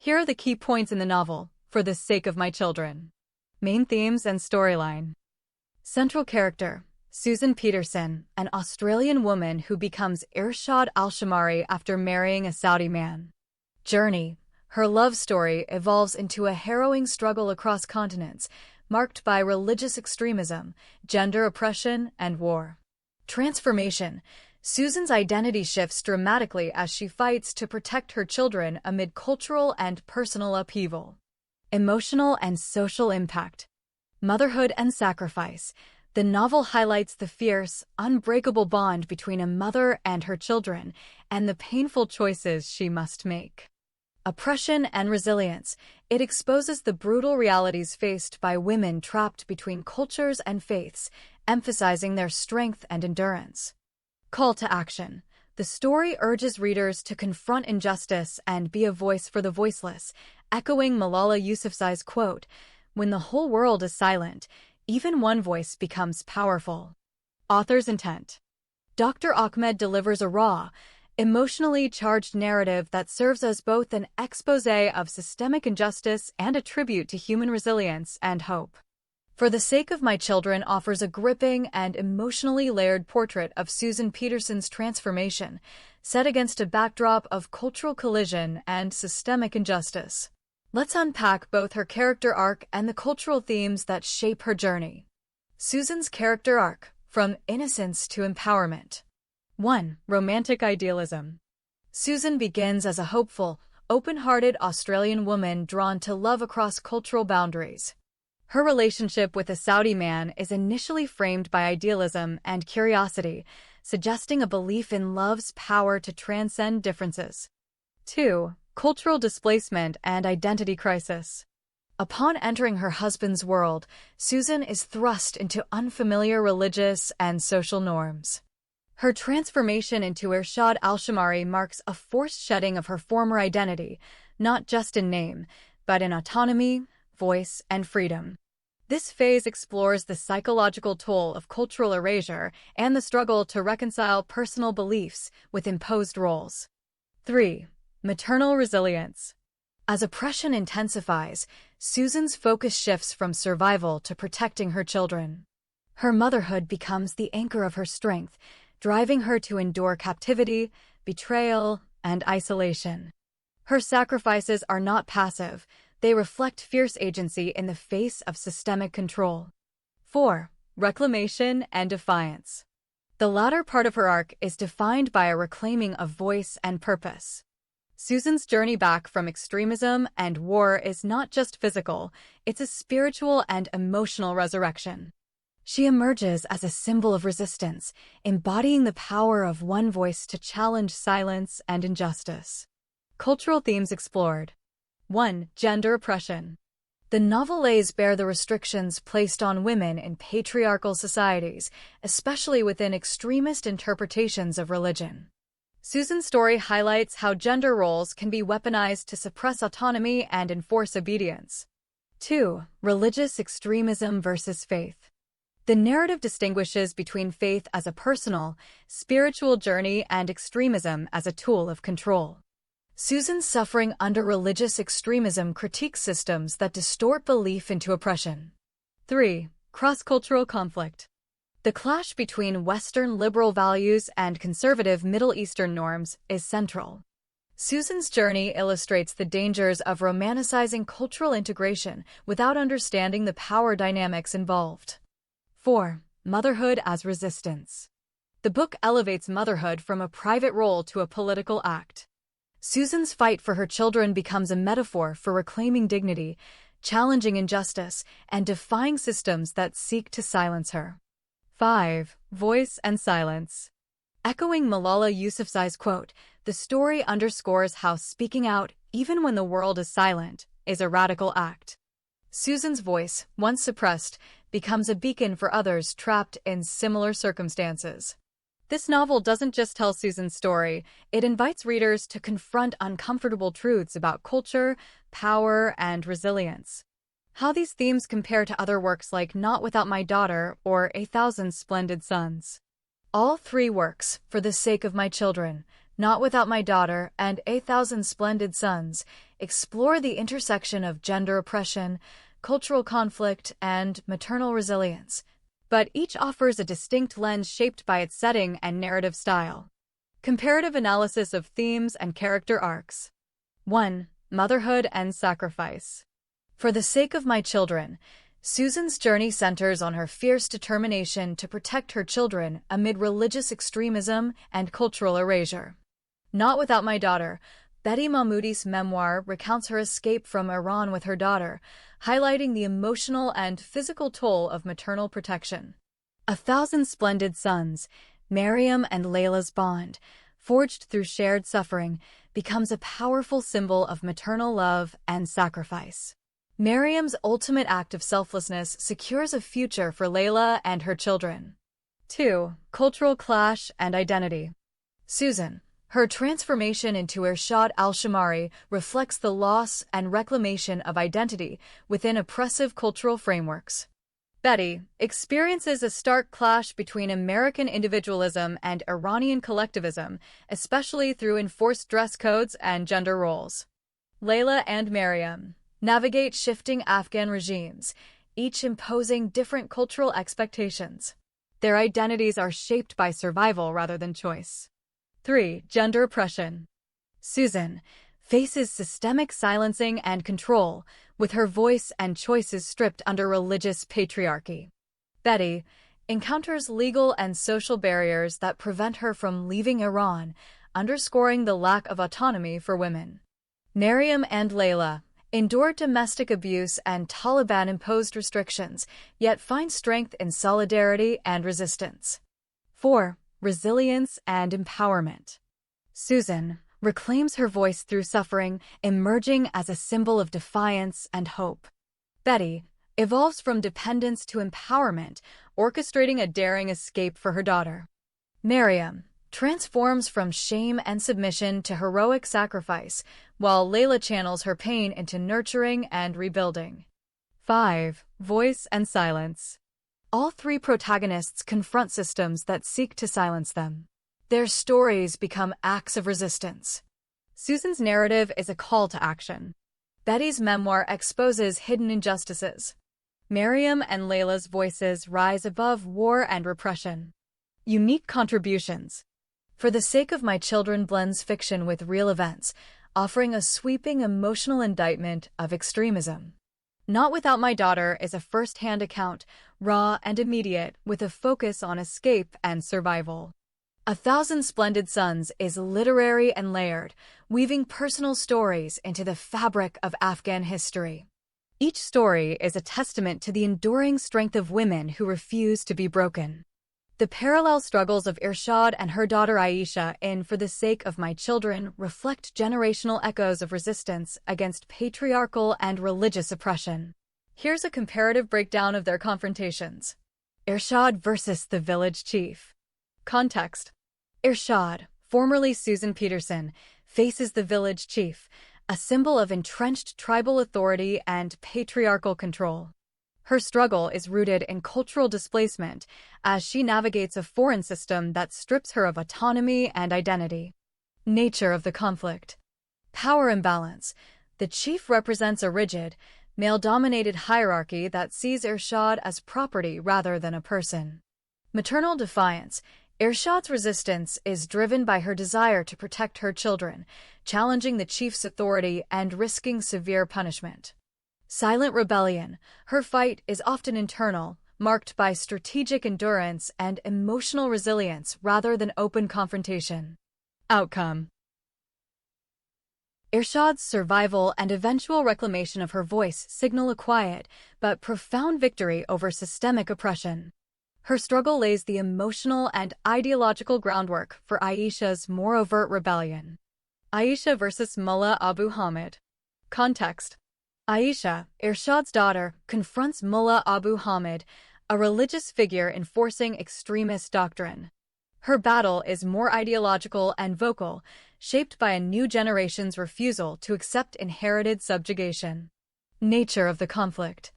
Here are the key points in the novel, For the Sake of My Children. Main themes and storyline. Central character, Susan Peterson, an Australian woman who becomes Irshad Al-Shamari after marrying a Saudi man. Journey. Her love story evolves into a harrowing struggle across continents, marked by religious extremism, gender oppression, and war. Transformation. Susan's identity shifts dramatically as she fights to protect her children amid cultural and personal upheaval. Emotional and social impact. Motherhood and sacrifice. The novel highlights the fierce, unbreakable bond between a mother and her children, and the painful choices she must make. Oppression and resilience. It exposes the brutal realities faced by women trapped between cultures and faiths, emphasizing their strength and endurance. Call to action. The story urges readers to confront injustice and be a voice for the voiceless, echoing Malala Yousafzai's quote, "When the whole world is silent, even one voice becomes powerful." Author's intent. Dr. Ahmed delivers a raw, emotionally charged narrative that serves as both an exposé of systemic injustice and a tribute to human resilience and hope. For the Sake of My Children offers a gripping and emotionally layered portrait of Susan Peterson's transformation, set against a backdrop of cultural collision and systemic injustice. Let's unpack both her character arc and the cultural themes that shape her journey. Susan's character arc, from innocence to empowerment. 1. Romantic idealism. Susan begins as a hopeful, open-hearted Australian woman drawn to love across cultural boundaries. Her relationship with a Saudi man is initially framed by idealism and curiosity, suggesting a belief in love's power to transcend differences. 2. Cultural displacement and identity crisis. Upon entering her husband's world, Susan is thrust into unfamiliar religious and social norms. Her transformation into Irshad Al-Shamari marks a forced shedding of her former identity, not just in name, but in autonomy, voice, and freedom. This phase explores the psychological toll of cultural erasure and the struggle to reconcile personal beliefs with imposed roles. 3. Maternal resilience. As oppression intensifies, Susan's focus shifts from survival to protecting her children. Her motherhood becomes the anchor of her strength, driving her to endure captivity, betrayal, and isolation. Her sacrifices are not passive. They reflect fierce agency in the face of systemic control. 4. Reclamation and defiance. The latter part of her arc is defined by a reclaiming of voice and purpose. Susan's journey back from extremism and war is not just physical, it's a spiritual and emotional resurrection. She emerges as a symbol of resistance, embodying the power of one voice to challenge silence and injustice. Cultural themes explored. 1. Gender oppression. The novel lays bare the restrictions placed on women in patriarchal societies, especially within extremist interpretations of religion. Susan's story highlights how gender roles can be weaponized to suppress autonomy and enforce obedience. 2. Religious extremism versus faith. The narrative distinguishes between faith as a personal, spiritual journey and extremism as a tool of control. Susan's suffering under religious extremism critiques systems that distort belief into oppression. 3. Cross-cultural conflict. The clash between Western liberal values and conservative Middle Eastern norms is central. Susan's journey illustrates the dangers of romanticizing cultural integration without understanding the power dynamics involved. 4. Motherhood as resistance. The book elevates motherhood from a private role to a political act. Susan's fight for her children becomes a metaphor for reclaiming dignity, challenging injustice, and defying systems that seek to silence her. 5. Voice and silence. Echoing Malala Yousafzai's quote, the story underscores how speaking out, even when the world is silent, is a radical act. Susan's voice, once suppressed, becomes a beacon for others trapped in similar circumstances. This novel doesn't just tell Susan's story, it invites readers to confront uncomfortable truths about culture, power, and resilience. How these themes compare to other works like Not Without My Daughter or A Thousand Splendid Suns. All three works, For the Sake of My Children, Not Without My Daughter, and A Thousand Splendid Suns, explore the intersection of gender oppression, cultural conflict, and maternal resilience, but each offers a distinct lens shaped by its setting and narrative style. Comparative analysis of themes and character arcs. 1. Motherhood and sacrifice. For the sake of my children, Susan's journey centers on her fierce determination to protect her children amid religious extremism and cultural erasure. Not Without My Daughter, Betty Mahmoudi's memoir recounts her escape from Iran with her daughter, highlighting the emotional and physical toll of maternal protection. A Thousand Splendid Suns, Maryam and Layla's bond, forged through shared suffering, becomes a powerful symbol of maternal love and sacrifice. Maryam's ultimate act of selflessness secures a future for Layla and her children. 2. Cultural clash and identity. Susan. Her transformation into Irshad al-Shamari reflects the loss and reclamation of identity within oppressive cultural frameworks. Betty experiences a stark clash between American individualism and Iranian collectivism, especially through enforced dress codes and gender roles. Layla and Maryam navigate shifting Afghan regimes, each imposing different cultural expectations. Their identities are shaped by survival rather than choice. 3. Gender oppression. Susan faces systemic silencing and control, with her voice and choices stripped under religious patriarchy. Betty encounters legal and social barriers that prevent her from leaving Iran, underscoring the lack of autonomy for women. Maryam and Layla endure domestic abuse and Taliban-imposed restrictions, yet find strength in solidarity and resistance. 4. Resilience and empowerment. Susan reclaims her voice through suffering, emerging as a symbol of defiance and hope. Betty evolves from dependence to empowerment, orchestrating a daring escape for her daughter. Maryam transforms from shame and submission to heroic sacrifice, while Layla channels her pain into nurturing and rebuilding. 5. Voice and silence. All three protagonists confront systems that seek to silence them. Their stories become acts of resistance. Susan's narrative is a call to action. Betty's memoir exposes hidden injustices. Maryam and Layla's voices rise above war and repression. Unique contributions. For the Sake of My Children blends fiction with real events, offering a sweeping emotional indictment of extremism. Not Without My Daughter is a first-hand account, raw and immediate, with a focus on escape and survival. A Thousand Splendid Suns is literary and layered, weaving personal stories into the fabric of Afghan history. Each story is a testament to the enduring strength of women who refuse to be broken. The parallel struggles of Irshad and her daughter Aisha in For the Sake of My Children reflect generational echoes of resistance against patriarchal and religious oppression. Here's a comparative breakdown of their confrontations. Irshad versus the village chief. Context. Irshad, formerly Susan Peterson, faces the village chief, a symbol of entrenched tribal authority and patriarchal control. Her struggle is rooted in cultural displacement as she navigates a foreign system that strips her of autonomy and identity. Nature of the conflict. Power imbalance. The chief represents a rigid, male-dominated hierarchy that sees Irshad as property rather than a person. Maternal defiance. Irshad's resistance is driven by her desire to protect her children, challenging the chief's authority and risking severe punishment. Silent rebellion. Her fight is often internal, marked by strategic endurance and emotional resilience rather than open confrontation. Outcome. Irshad's survival and eventual reclamation of her voice signal a quiet but profound victory over systemic oppression. Her struggle lays the emotional and ideological groundwork for Aisha's more overt rebellion. Aisha versus Mullah Abu Hamid. Context. Aisha, Irshad's daughter, confronts Mullah Abu Hamid, a religious figure enforcing extremist doctrine. Her battle is more ideological and vocal, shaped by a new generation's refusal to accept inherited subjugation. Nature of the conflict.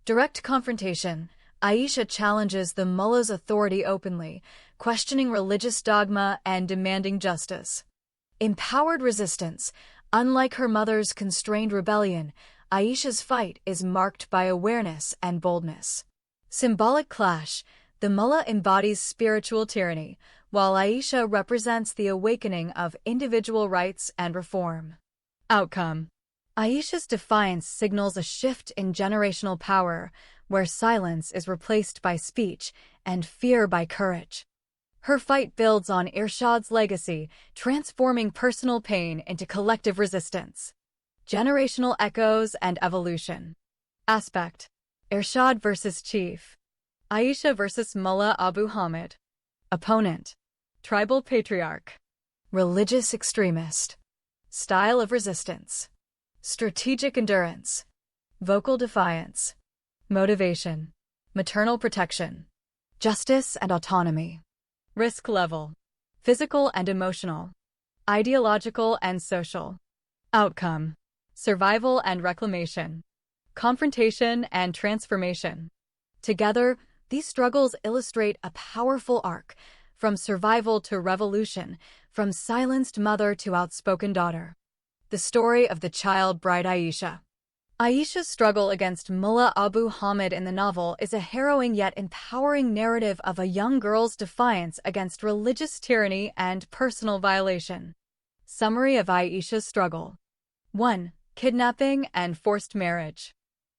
Direct confrontation. Aisha challenges the mullah's authority openly, questioning religious dogma and demanding justice. Empowered resistance. Unlike her mother's constrained rebellion, Aisha's fight is marked by awareness and boldness. Symbolic clash: the mullah embodies spiritual tyranny, while Aisha represents the awakening of individual rights and reform. Outcome: Aisha's defiance signals a shift in generational power, where silence is replaced by speech and fear by courage. Her fight builds on Irshad's legacy, transforming personal pain into collective resistance. Generational echoes and evolution. Aspect: Irshad versus Chief. Aisha versus Mullah Abu Hamid. Opponent: Tribal Patriarch. Religious Extremist. Style of Resistance. Strategic Endurance. Vocal Defiance. Motivation: Maternal Protection. Justice and Autonomy. Risk Level: Physical and Emotional. Ideological and Social. Outcome: Survival and Reclamation. Confrontation and Transformation. Together, these struggles illustrate a powerful arc, from survival to revolution, from silenced mother to outspoken daughter. The story of the child bride Aisha. Aisha's struggle against Mullah Abu Hamid in the novel is a harrowing yet empowering narrative of a young girl's defiance against religious tyranny and personal violation. Summary of Aisha's struggle. 1. Kidnapping and forced marriage.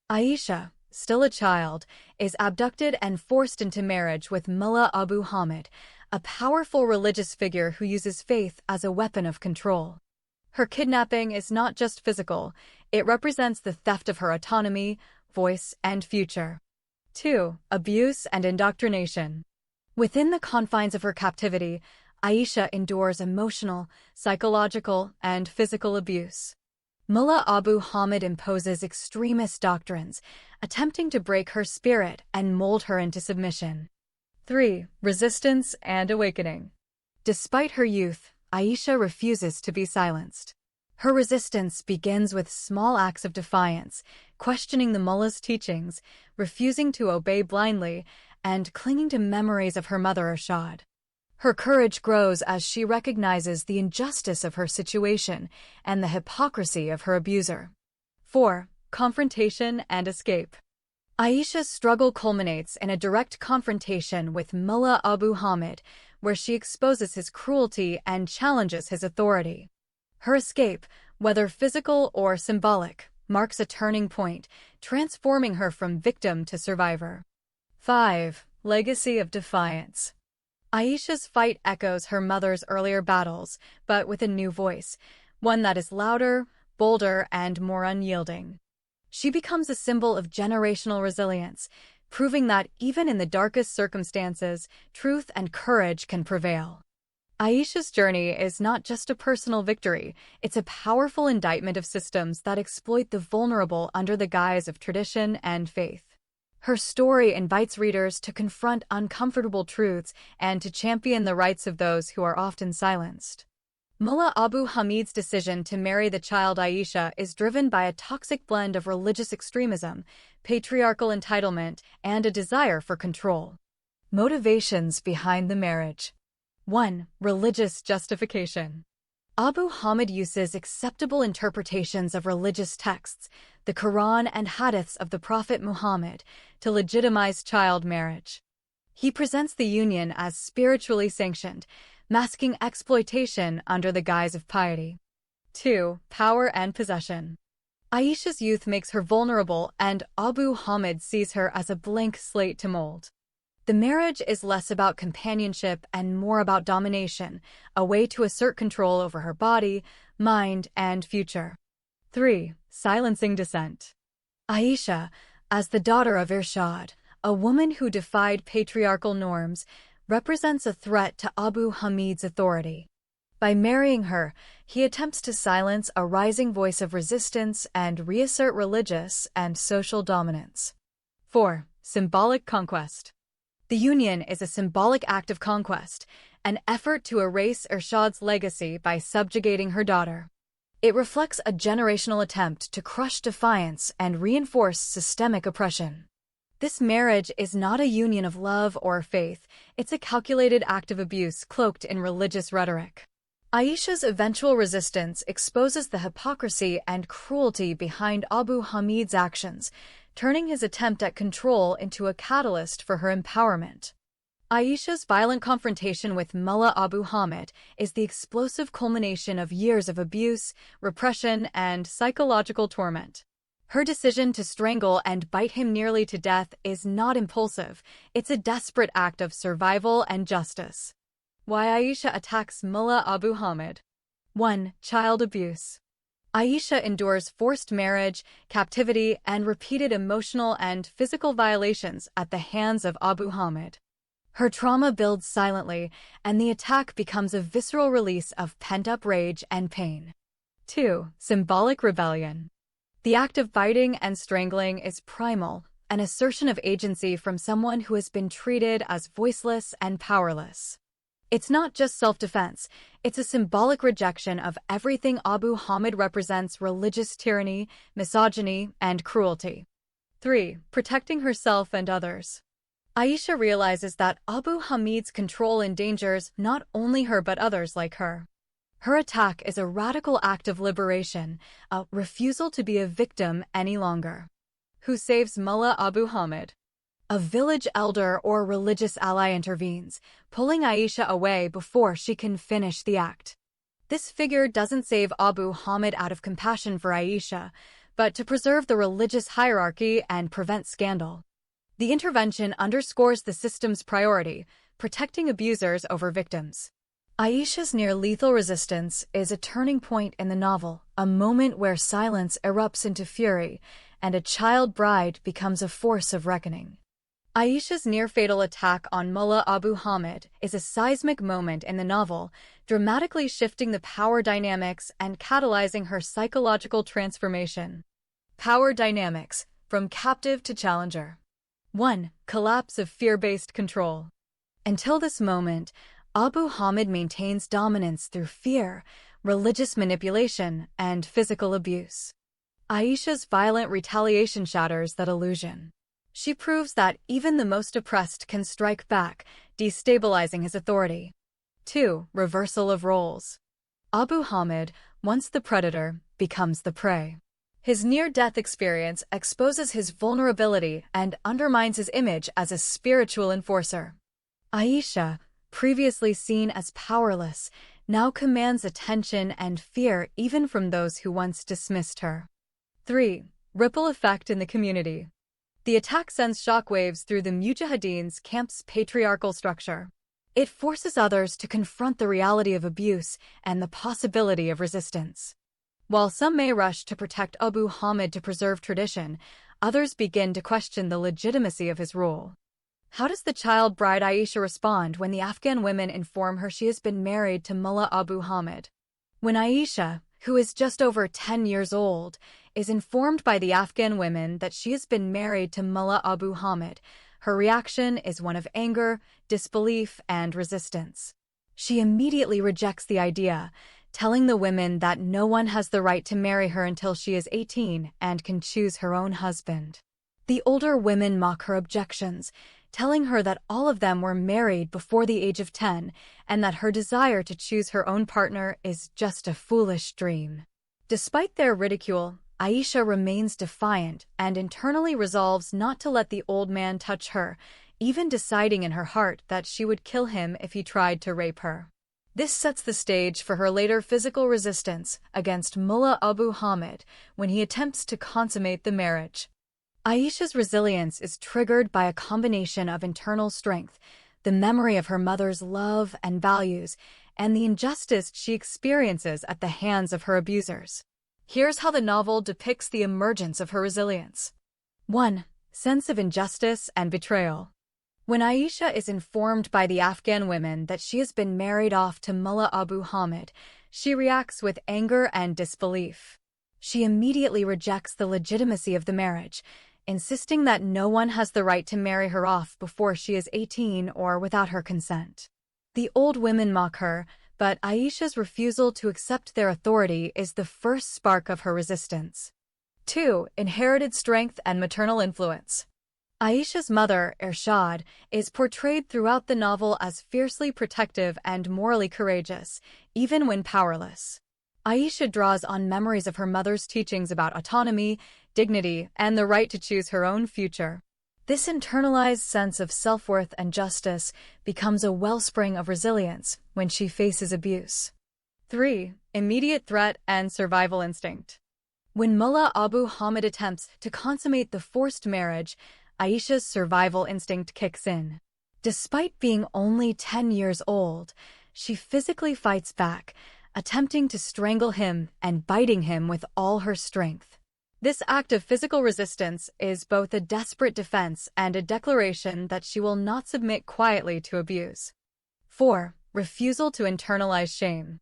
Aisha, still a child, is abducted and forced into marriage with Mullah Abu Hamid, a powerful religious figure who uses faith as a weapon of control. Her kidnapping is not just physical, it represents the theft of her autonomy, voice, and future. 2. Abuse and indoctrination. Within the confines of her captivity, Aisha endures emotional, psychological, and physical abuse. Mullah Abu Hamid imposes extremist doctrines, attempting to break her spirit and mold her into submission. 3. Resistance and awakening. Despite her youth, Aisha refuses to be silenced. Her resistance begins with small acts of defiance, questioning the mullah's teachings, refusing to obey blindly, and clinging to memories of her mother Irshad. Her courage grows as she recognizes the injustice of her situation and the hypocrisy of her abuser. 4. Confrontation and escape. Aisha's struggle culminates in a direct confrontation with Mullah Abu Hamid, where she exposes his cruelty and challenges his authority. Her escape, whether physical or symbolic, marks a turning point, transforming her from victim to survivor. 5. Legacy of defiance. Aisha's fight echoes her mother's earlier battles, but with a new voice, one that is louder, bolder, and more unyielding. She becomes a symbol of generational resilience, proving that even in the darkest circumstances, truth and courage can prevail. Aisha's journey is not just a personal victory, it's a powerful indictment of systems that exploit the vulnerable under the guise of tradition and faith. Her story invites readers to confront uncomfortable truths and to champion the rights of those who are often silenced. Mullah Abu Hamid's decision to marry the child Aisha is driven by a toxic blend of religious extremism, patriarchal entitlement, and a desire for control. Motivations behind the marriage. 1. Religious justification. Abu Hamid uses acceptable interpretations of religious texts, the Quran and hadiths of the Prophet Muhammad, to legitimize child marriage. He presents the union as spiritually sanctioned, masking exploitation under the guise of piety. 2. Power and possession. Aisha's youth makes her vulnerable, and Abu Hamid sees her as a blank slate to mold. The marriage is less about companionship and more about domination, a way to assert control over her body, mind, and future. 3. Silencing dissent. Aisha, as the daughter of Irshad, a woman who defied patriarchal norms, represents a threat to Abu Hamid's authority. By marrying her, he attempts to silence a rising voice of resistance and reassert religious and social dominance. 4. Symbolic conquest. The union is a symbolic act of conquest, an effort to erase Irshad's legacy by subjugating her daughter. It reflects a generational attempt to crush defiance and reinforce systemic oppression. This marriage is not a union of love or faith, it's a calculated act of abuse cloaked in religious rhetoric. Aisha's eventual resistance exposes the hypocrisy and cruelty behind Abu Hamid's actions, turning his attempt at control into a catalyst for her empowerment. Aisha's violent confrontation with Mullah Abu Hamid is the explosive culmination of years of abuse, repression, and psychological torment. Her decision to strangle and bite him nearly to death is not impulsive, it's a desperate act of survival and justice. Why Aisha attacks Mullah Abu Hamid. 1. Child abuse. Aisha endures forced marriage, captivity, and repeated emotional and physical violations at the hands of Abu Hamid. Her trauma builds silently, and the attack becomes a visceral release of pent-up rage and pain. 2. Symbolic rebellion. The act of biting and strangling is primal, an assertion of agency from someone who has been treated as voiceless and powerless. It's not just self-defense, it's a symbolic rejection of everything Abu Hamid represents: religious tyranny, misogyny, and cruelty. 3. Protecting herself and others. Aisha realizes that Abu Hamid's control endangers not only her but others like her. Her attack is a radical act of liberation, a refusal to be a victim any longer. Who saves Mullah Abu Hamid? A village elder or religious ally intervenes, pulling Aisha away before she can finish the act. This figure doesn't save Abu Hamid out of compassion for Aisha, but to preserve the religious hierarchy and prevent scandal. The intervention underscores the system's priority, protecting abusers over victims. Aisha's near-lethal resistance is a turning point in the novel, a moment where silence erupts into fury, and a child bride becomes a force of reckoning. Aisha's near-fatal attack on Mullah Abu Hamid is a seismic moment in the novel, dramatically shifting the power dynamics and catalyzing her psychological transformation. Power dynamics, from captive to challenger. 1. Collapse of fear-based control. Until this moment, Abu Hamid maintains dominance through fear, religious manipulation, and physical abuse. Aisha's violent retaliation shatters that illusion. She proves that even the most oppressed can strike back, destabilizing his authority. 2. Reversal of roles. Abu Hamid, once the predator, becomes the prey. His near-death experience exposes his vulnerability and undermines his image as a spiritual enforcer. Aisha, previously seen as powerless, now commands attention and fear even from those who once dismissed her. 3. Ripple effect in the community. The attack sends shockwaves through the Mujahideen's camp's patriarchal structure. It forces others to confront the reality of abuse and the possibility of resistance. While some may rush to protect Abu Hamid to preserve tradition, others begin to question the legitimacy of his rule. How does the child bride Aisha respond when the Afghan women inform her she has been married to Mullah Abu Hamid? When Aisha, who is just over 10 years old, is informed by the Afghan women that she has been married to Mullah Abu Hamid, her reaction is one of anger, disbelief, and resistance. She immediately rejects the idea, telling the women that no one has the right to marry her until she is 18 and can choose her own husband. The older women mock her objections, telling her that all of them were married before the age of 10 and that her desire to choose her own partner is just a foolish dream. Despite their ridicule, Aisha remains defiant and internally resolves not to let the old man touch her, even deciding in her heart that she would kill him if he tried to rape her. This sets the stage for her later physical resistance against Mullah Abu Hamid when he attempts to consummate the marriage. Aisha's resilience is triggered by a combination of internal strength, the memory of her mother's love and values, and the injustice she experiences at the hands of her abusers. Here's how the novel depicts the emergence of her resilience. 1. Sense of injustice and betrayal. When Aisha is informed by the Afghan women that she has been married off to Mullah Abu Hamid, she reacts with anger and disbelief. She immediately rejects the legitimacy of the marriage, insisting that no one has the right to marry her off before she is 18 or without her consent. The old women mock her, but Aisha's refusal to accept their authority is the first spark of her resistance. 2. Inherited strength and maternal influence. Aisha's mother, Ershad, is portrayed throughout the novel as fiercely protective and morally courageous, even when powerless. Aisha draws on memories of her mother's teachings about autonomy, dignity, and the right to choose her own future. This internalized sense of self-worth and justice becomes a wellspring of resilience when she faces abuse. 3. Immediate threat and survival instinct. When Mullah Abu Hamid attempts to consummate the forced marriage, Aisha's survival instinct kicks in. Despite being only 10 years old, she physically fights back, attempting to strangle him and biting him with all her strength. This act of physical resistance is both a desperate defense and a declaration that she will not submit quietly to abuse. 4. Refusal to internalize shame.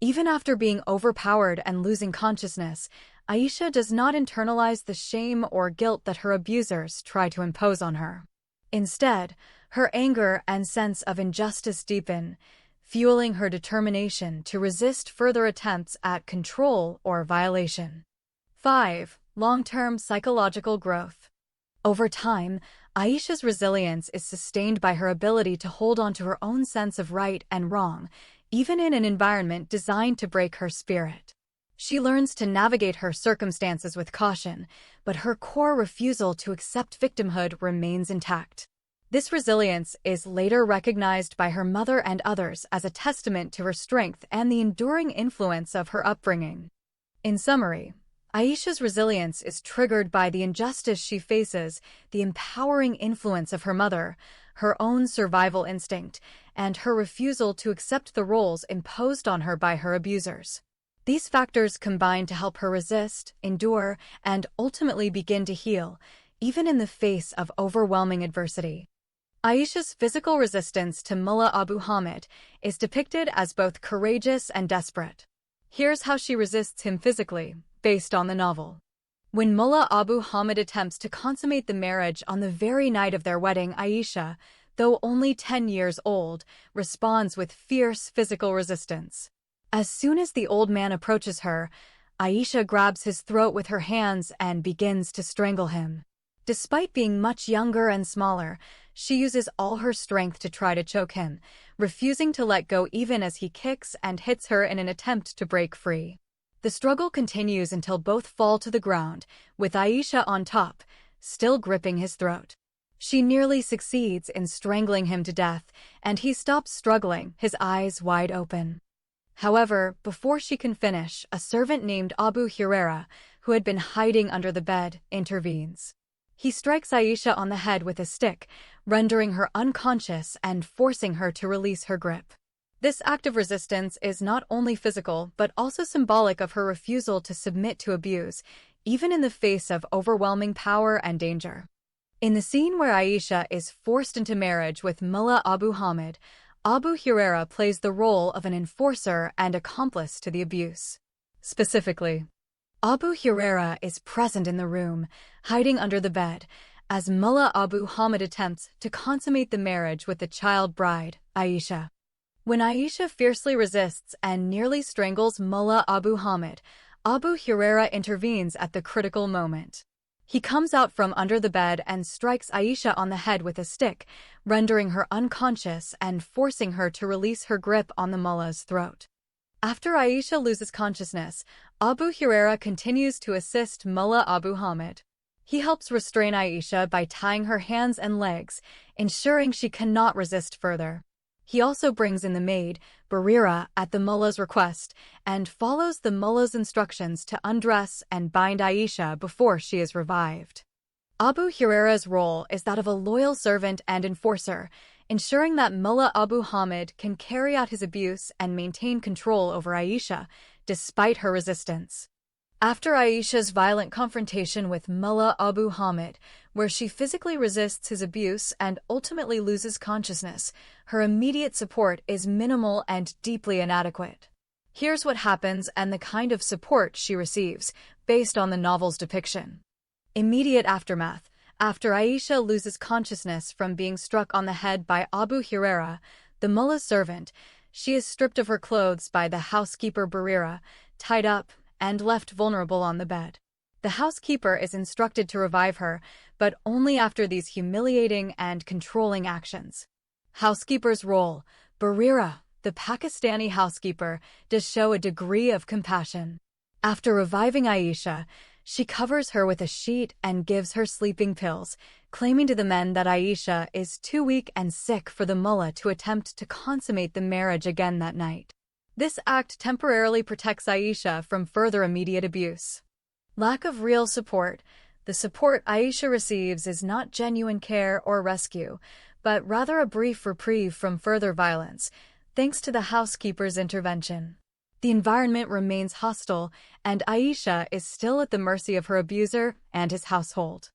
Even after being overpowered and losing consciousness, Aisha does not internalize the shame or guilt that her abusers try to impose on her. Instead, her anger and sense of injustice deepen, fueling her determination to resist further attempts at control or violation. 5. Long-term psychological growth. Over time, Aisha's resilience is sustained by her ability to hold on to her own sense of right and wrong, even in an environment designed to break her spirit. She learns to navigate her circumstances with caution, but her core refusal to accept victimhood remains intact. This resilience is later recognized by her mother and others as a testament to her strength and the enduring influence of her upbringing. In summary, Aisha's resilience is triggered by the injustice she faces, the empowering influence of her mother, her own survival instinct, and her refusal to accept the roles imposed on her by her abusers. These factors combine to help her resist, endure, and ultimately begin to heal, even in the face of overwhelming adversity. Aisha's physical resistance to Mullah Abu Hamid is depicted as both courageous and desperate. Here's how she resists him physically, based on the novel. When Mullah Abu Hamid attempts to consummate the marriage on the very night of their wedding, Aisha, though only 10 years old, responds with fierce physical resistance. As soon as the old man approaches her, Aisha grabs his throat with her hands and begins to strangle him. Despite being much younger and smaller, she uses all her strength to try to choke him, refusing to let go even as he kicks and hits her in an attempt to break free. The struggle continues until both fall to the ground, with Aisha on top, still gripping his throat. She nearly succeeds in strangling him to death, and he stops struggling, his eyes wide open. However, before she can finish, a servant named Abu Huraira, who had been hiding under the bed, intervenes. He strikes Aisha on the head with a stick, rendering her unconscious and forcing her to release her grip. This act of resistance is not only physical but also symbolic of her refusal to submit to abuse, even in the face of overwhelming power and danger. In the scene where Aisha is forced into marriage with Mullah Abu Hamid, Abu Huraira plays the role of an enforcer and accomplice to the abuse. Specifically, Abu Huraira is present in the room, hiding under the bed, as Mullah Abu Hamid attempts to consummate the marriage with the child bride, Aisha. When Aisha fiercely resists and nearly strangles Mullah Abu Hamid, Abu Huraira intervenes at the critical moment. He comes out from under the bed and strikes Aisha on the head with a stick, rendering her unconscious and forcing her to release her grip on the mullah's throat. After Aisha loses consciousness, Abu Huraira continues to assist Mullah Abu Hamid. He helps restrain Aisha by tying her hands and legs, ensuring she cannot resist further. He also brings in the maid, Barira, at the mullah's request, and follows the mullah's instructions to undress and bind Aisha before she is revived. Abu Huraira's role is that of a loyal servant and enforcer, ensuring that Mullah Abu Hamid can carry out his abuse and maintain control over Aisha, despite her resistance. After Aisha's violent confrontation with Mullah Abu Hamid, where she physically resists his abuse and ultimately loses consciousness, her immediate support is minimal and deeply inadequate. Here's what happens and the kind of support she receives, based on the novel's depiction. Immediate aftermath. After Aisha loses consciousness from being struck on the head by Abu Huraira, the mullah's servant, she is stripped of her clothes by the housekeeper Barira, tied up, and left vulnerable on the bed. The housekeeper is instructed to revive her, but only after these humiliating and controlling actions. Housekeeper's role. Barira, the Pakistani housekeeper, does show a degree of compassion. After reviving Aisha, she covers her with a sheet and gives her sleeping pills, claiming to the men that Aisha is too weak and sick for the mullah to attempt to consummate the marriage again that night. This act temporarily protects Aisha from further immediate abuse. Lack of real support. The support Aisha receives is not genuine care or rescue, but rather a brief reprieve from further violence, thanks to the housekeeper's intervention. The environment remains hostile, and Aisha is still at the mercy of her abuser and his household.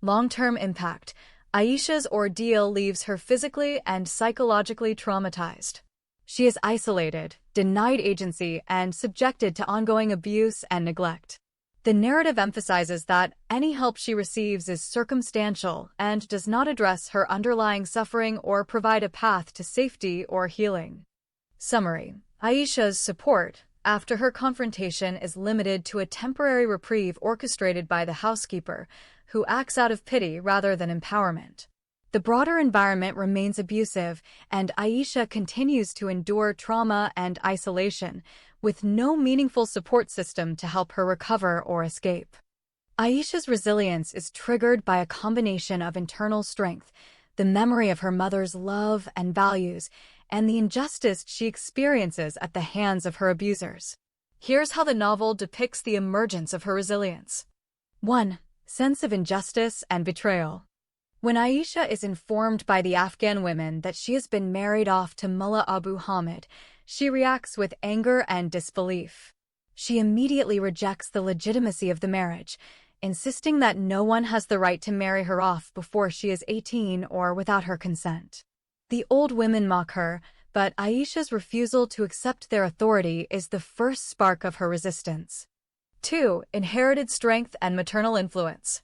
Long-term impact. Aisha's ordeal leaves her physically and psychologically traumatized. She is isolated, denied agency, and subjected to ongoing abuse and neglect. The narrative emphasizes that any help she receives is circumstantial and does not address her underlying suffering or provide a path to safety or healing. Summary. Aisha's support after her confrontation is limited to a temporary reprieve orchestrated by the housekeeper, who acts out of pity rather than empowerment. The broader environment remains abusive, and Aisha continues to endure trauma and isolation, with no meaningful support system to help her recover or escape. Aisha's resilience is triggered by a combination of internal strength, the memory of her mother's love and values, and the injustice she experiences at the hands of her abusers. Here's how the novel depicts the emergence of her resilience. 1. Sense of injustice and betrayal. When Aisha is informed by the Afghan women that she has been married off to Mullah Abu Hamid, she reacts with anger and disbelief. She immediately rejects the legitimacy of the marriage, insisting that no one has the right to marry her off before she is 18 or without her consent. The old women mock her, but Aisha's refusal to accept their authority is the first spark of her resistance. 2. Inherited strength and maternal influence.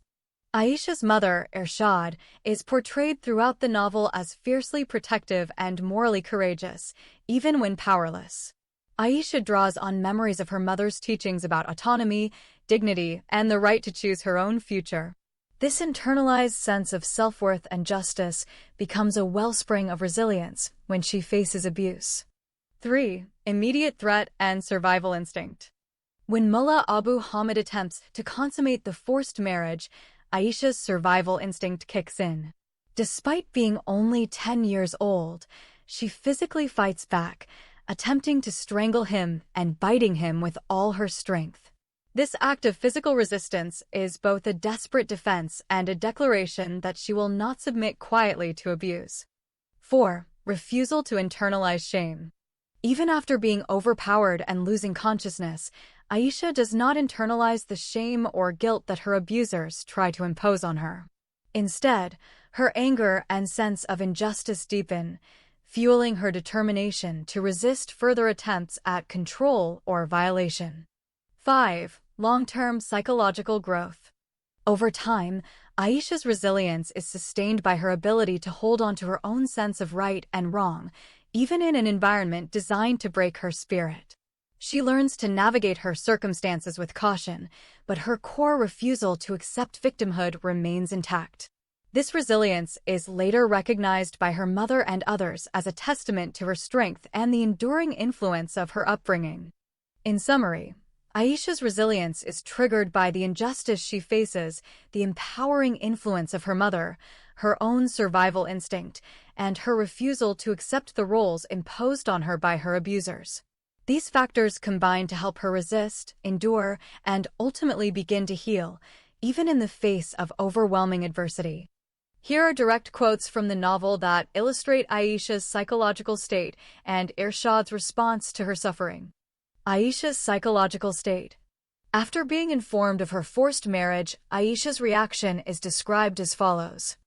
Aisha's mother, Ershad, is portrayed throughout the novel as fiercely protective and morally courageous, even when powerless. Aisha draws on memories of her mother's teachings about autonomy, dignity, and the right to choose her own future. This internalized sense of self-worth and justice becomes a wellspring of resilience when she faces abuse. 3. Immediate threat and survival instinct. When Mullah Abu Hamid attempts to consummate the forced marriage, Aisha's survival instinct kicks in. Despite being only 10 years old, she physically fights back, attempting to strangle him and biting him with all her strength. This act of physical resistance is both a desperate defense and a declaration that she will not submit quietly to abuse. 4. Refusal to internalize shame. Even after being overpowered and losing consciousness, Aisha does not internalize the shame or guilt that her abusers try to impose on her. Instead, her anger and sense of injustice deepen, fueling her determination to resist further attempts at control or violation. 5. Long-term psychological growth. Over time, Aisha's resilience is sustained by her ability to hold on to her own sense of right and wrong, even in an environment designed to break her spirit. She learns to navigate her circumstances with caution, but her core refusal to accept victimhood remains intact. This resilience is later recognized by her mother and others as a testament to her strength and the enduring influence of her upbringing. In summary, Aisha's resilience is triggered by the injustice she faces, the empowering influence of her mother, her own survival instinct, and her refusal to accept the roles imposed on her by her abusers. These factors combine to help her resist, endure, and ultimately begin to heal, even in the face of overwhelming adversity. Here are direct quotes from the novel that illustrate Aisha's psychological state and Ershad's response to her suffering. Aisha's psychological state. After being informed of her forced marriage, Aisha's reaction is described as follows.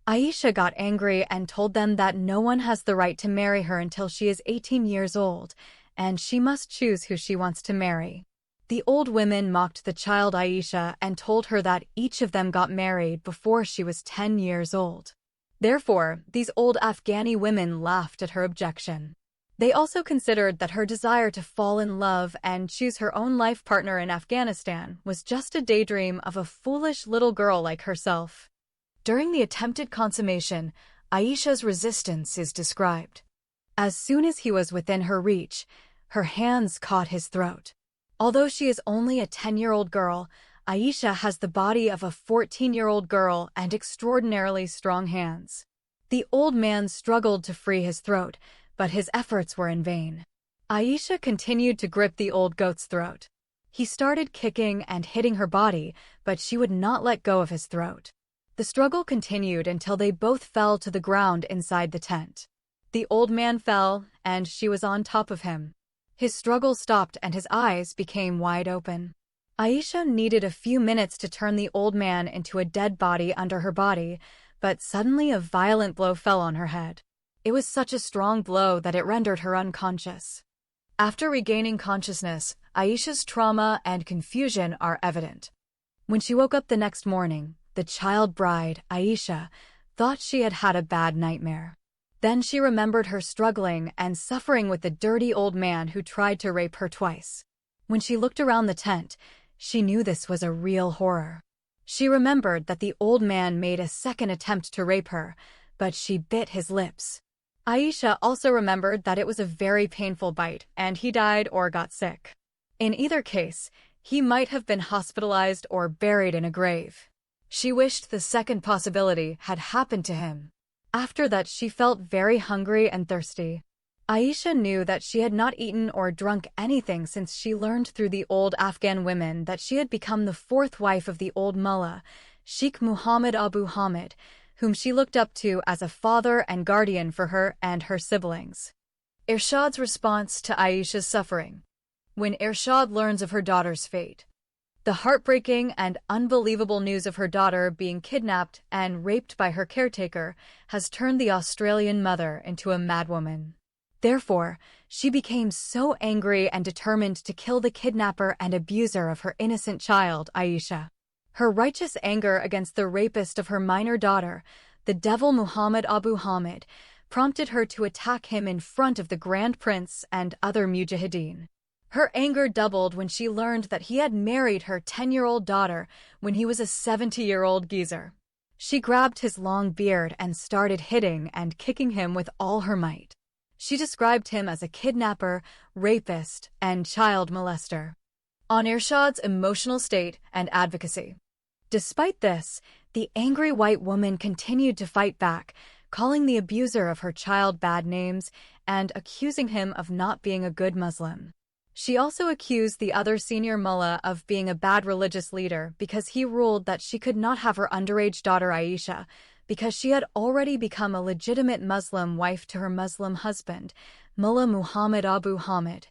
Aisha got angry and told them that no one has the right to marry her until she is 18 years old, and she must choose who she wants to marry. The old women mocked the child Aisha and told her that each of them got married before she was 10 years old. Therefore, these old Afghani women laughed at her objection. They also considered that her desire to fall in love and choose her own life partner in Afghanistan was just a daydream of a foolish little girl like herself. During the attempted consummation, Aisha's resistance is described. As soon as he was within her reach, her hands caught his throat. Although she is only a 10-year-old girl, Aisha has the body of a 14-year-old girl and extraordinarily strong hands. The old man struggled to free his throat, but his efforts were in vain. Aisha continued to grip the old goat's throat. He started kicking and hitting her body, but she would not let go of his throat. The struggle continued until they both fell to the ground inside the tent. The old man fell, and she was on top of him. His struggle stopped and his eyes became wide open. Aisha needed a few minutes to turn the old man into a dead body under her body, but suddenly a violent blow fell on her head. It was such a strong blow that it rendered her unconscious. After regaining consciousness, Aisha's trauma and confusion are evident. When she woke up the next morning, the child bride, Aisha, thought she had had a bad nightmare. Then she remembered her struggling and suffering with the dirty old man who tried to rape her twice. When she looked around the tent, she knew this was a real horror. She remembered that the old man made a second attempt to rape her, but she bit his lips. Aisha also remembered that it was a very painful bite and he died or got sick. In either case, he might have been hospitalized or buried in a grave. She wished the second possibility had happened to him. After that, she felt very hungry and thirsty. Aisha knew that she had not eaten or drunk anything since she learned through the old Afghan women that she had become the fourth wife of the old mullah, Sheikh Muhammad Abu Hamid, whom she looked up to as a father and guardian for her and her siblings. Irshad's response to Aisha's suffering. When Irshad learns of her daughter's fate. The heartbreaking and unbelievable news of her daughter being kidnapped and raped by her caretaker has turned the Australian mother into a madwoman. Therefore, she became so angry and determined to kill the kidnapper and abuser of her innocent child, Aisha. Her righteous anger against the rapist of her minor daughter, the devil Muhammad Abu Hamid, prompted her to attack him in front of the Grand Prince and other mujahideen. Her anger doubled when she learned that he had married her 10-year-old daughter when he was a 70-year-old geezer. She grabbed his long beard and started hitting and kicking him with all her might. She described him as a kidnapper, rapist, and child molester. On Irshad's emotional state and advocacy. Despite this, the angry white woman continued to fight back, calling the abuser of her child bad names and accusing him of not being a good Muslim. She also accused the other senior mullah of being a bad religious leader because he ruled that she could not have her underage daughter Aisha because she had already become a legitimate Muslim wife to her Muslim husband, Mullah Muhammad Abu Hamid.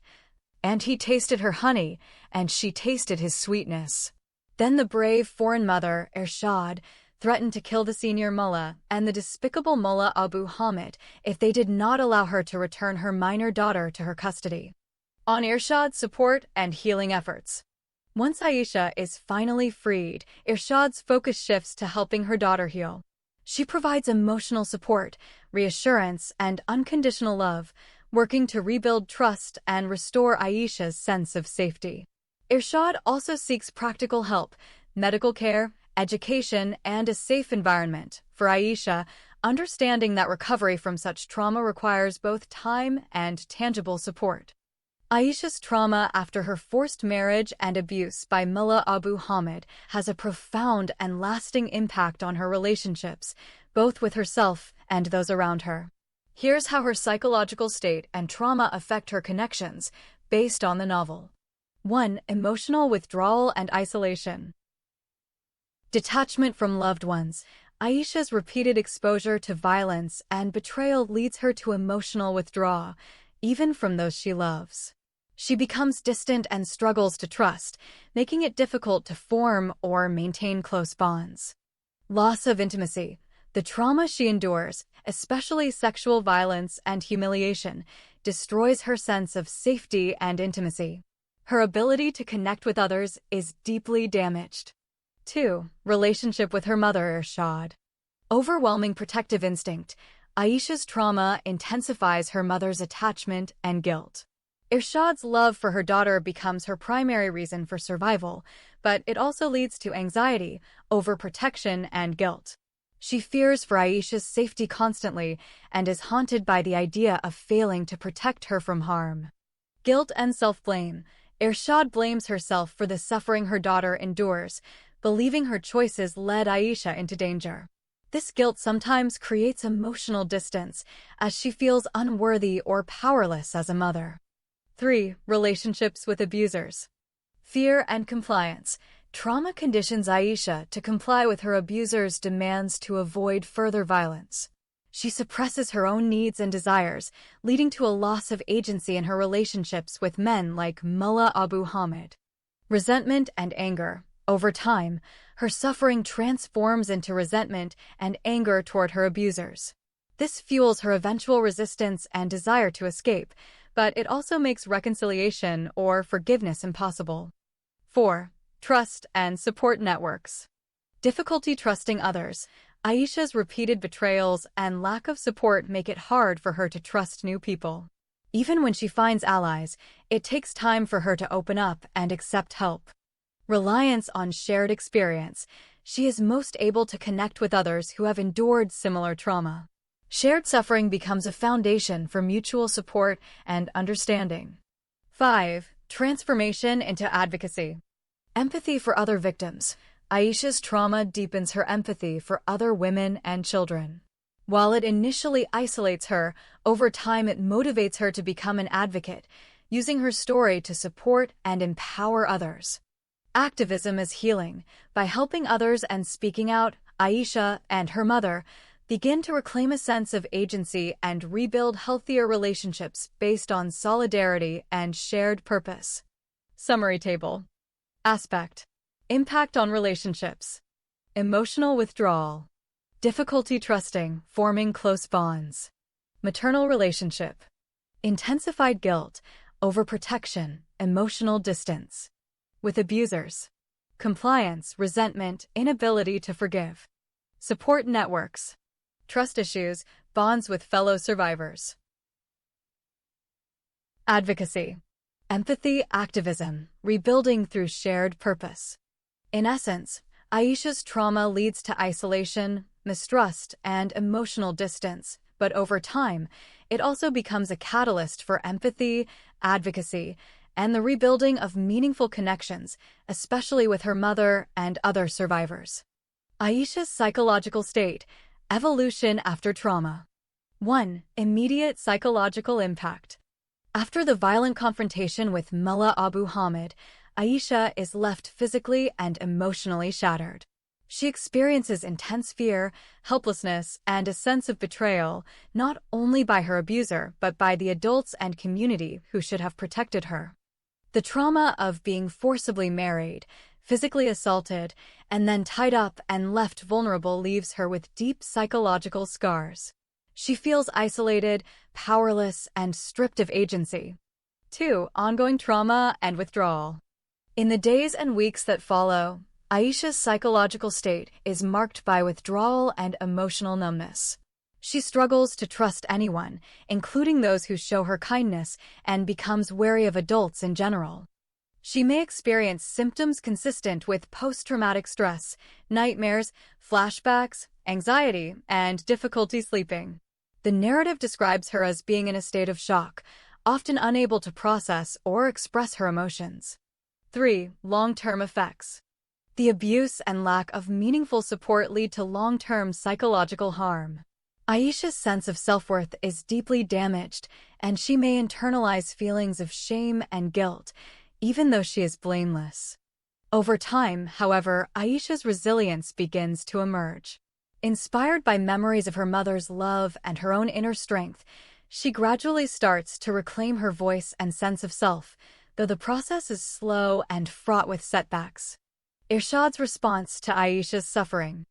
And he tasted her honey, and she tasted his sweetness. Then the brave foreign mother, Irshad, threatened to kill the senior mullah and the despicable Mullah Abu Hamid if they did not allow her to return her minor daughter to her custody. On Irshad's support and healing efforts. Once Aisha is finally freed, Irshad's focus shifts to helping her daughter heal. She provides emotional support, reassurance, and unconditional love, working to rebuild trust and restore Aisha's sense of safety. Irshad also seeks practical help, medical care, education, and a safe environment for Aisha, understanding that recovery from such trauma requires both time and tangible support. Aisha's trauma after her forced marriage and abuse by Mullah Abu Hamid has a profound and lasting impact on her relationships, both with herself and those around her. Here's how her psychological state and trauma affect her connections, based on the novel. 1. Emotional withdrawal and isolation. Detachment from loved ones. Aisha's repeated exposure to violence and betrayal leads her to emotional withdrawal, even from those she loves. She becomes distant and struggles to trust, making it difficult to form or maintain close bonds. Loss of intimacy. The trauma she endures, especially sexual violence and humiliation, destroys her sense of safety and intimacy. Her ability to connect with others is deeply damaged. 2. Relationship with her mother, Irshad. Overwhelming protective instinct. Aisha's trauma intensifies her mother's attachment and guilt. Irshad's love for her daughter becomes her primary reason for survival, but it also leads to anxiety, overprotection, and guilt. She fears for Aisha's safety constantly and is haunted by the idea of failing to protect her from harm. Guilt and self-blame. Irshad blames herself for the suffering her daughter endures, believing her choices led Aisha into danger. This guilt sometimes creates emotional distance, as she feels unworthy or powerless as a mother. 3. Relationships with abusers. Fear and compliance. Trauma conditions Aisha to comply with her abuser's demands to avoid further violence. She suppresses her own needs and desires, leading to a loss of agency in her relationships with men like Mullah Abu Hamid. Resentment and anger. Over time, her suffering transforms into resentment and anger toward her abusers. This fuels her eventual resistance and desire to escape, but it also makes reconciliation or forgiveness impossible. 4. Trust and support networks. Difficulty trusting others. Aisha's repeated betrayals and lack of support make it hard for her to trust new people. Even when she finds allies, it takes time for her to open up and accept help. Reliance on shared experience. She is most able to connect with others who have endured similar trauma. Shared suffering becomes a foundation for mutual support and understanding. 5. Transformation into advocacy. Empathy for other victims. Aisha's trauma deepens her empathy for other women and children. While it initially isolates her, over time it motivates her to become an advocate, using her story to support and empower others. Activism is healing. By helping others and speaking out, Aisha and her mother begin to reclaim a sense of agency and rebuild healthier relationships based on solidarity and shared purpose. Summary table. Aspect. Impact on relationships. Emotional withdrawal. Difficulty trusting, forming close bonds. Maternal relationship. Intensified guilt, overprotection, emotional distance. With abusers. Compliance, resentment, inability to forgive. Support networks. Trust issues, bonds with fellow survivors. Advocacy. Empathy, activism, rebuilding through shared purpose. In essence, Aisha's trauma leads to isolation, mistrust, and emotional distance, but over time, it also becomes a catalyst for empathy, advocacy, and the rebuilding of meaningful connections, especially with her mother and other survivors. Aisha's psychological state. Evolution after trauma. 1. Immediate psychological impact. After the violent confrontation with Mullah Abu Hamid, Aisha is left physically and emotionally shattered. She experiences intense fear, helplessness, and a sense of betrayal, not only by her abuser but by the adults and community who should have protected her. The trauma of being forcibly married, physically assaulted, and then tied up and left vulnerable leaves her with deep psychological scars. She feels isolated, powerless, and stripped of agency. 2. Ongoing trauma and withdrawal. In the days and weeks that follow, Aisha's psychological state is marked by withdrawal and emotional numbness. She struggles to trust anyone, including those who show her kindness, and becomes wary of adults in general. She may experience symptoms consistent with post-traumatic stress, nightmares, flashbacks, anxiety, and difficulty sleeping. The narrative describes her as being in a state of shock, often unable to process or express her emotions. 3. Long-term effects. The abuse and lack of meaningful support lead to long-term psychological harm. Aisha's sense of self-worth is deeply damaged, and she may internalize feelings of shame and guilt, even though she is blameless. Over time, however, Aisha's resilience begins to emerge. Inspired by memories of her mother's love and her own inner strength, she gradually starts to reclaim her voice and sense of self, though the process is slow and fraught with setbacks. Irshad's response to Aisha's suffering.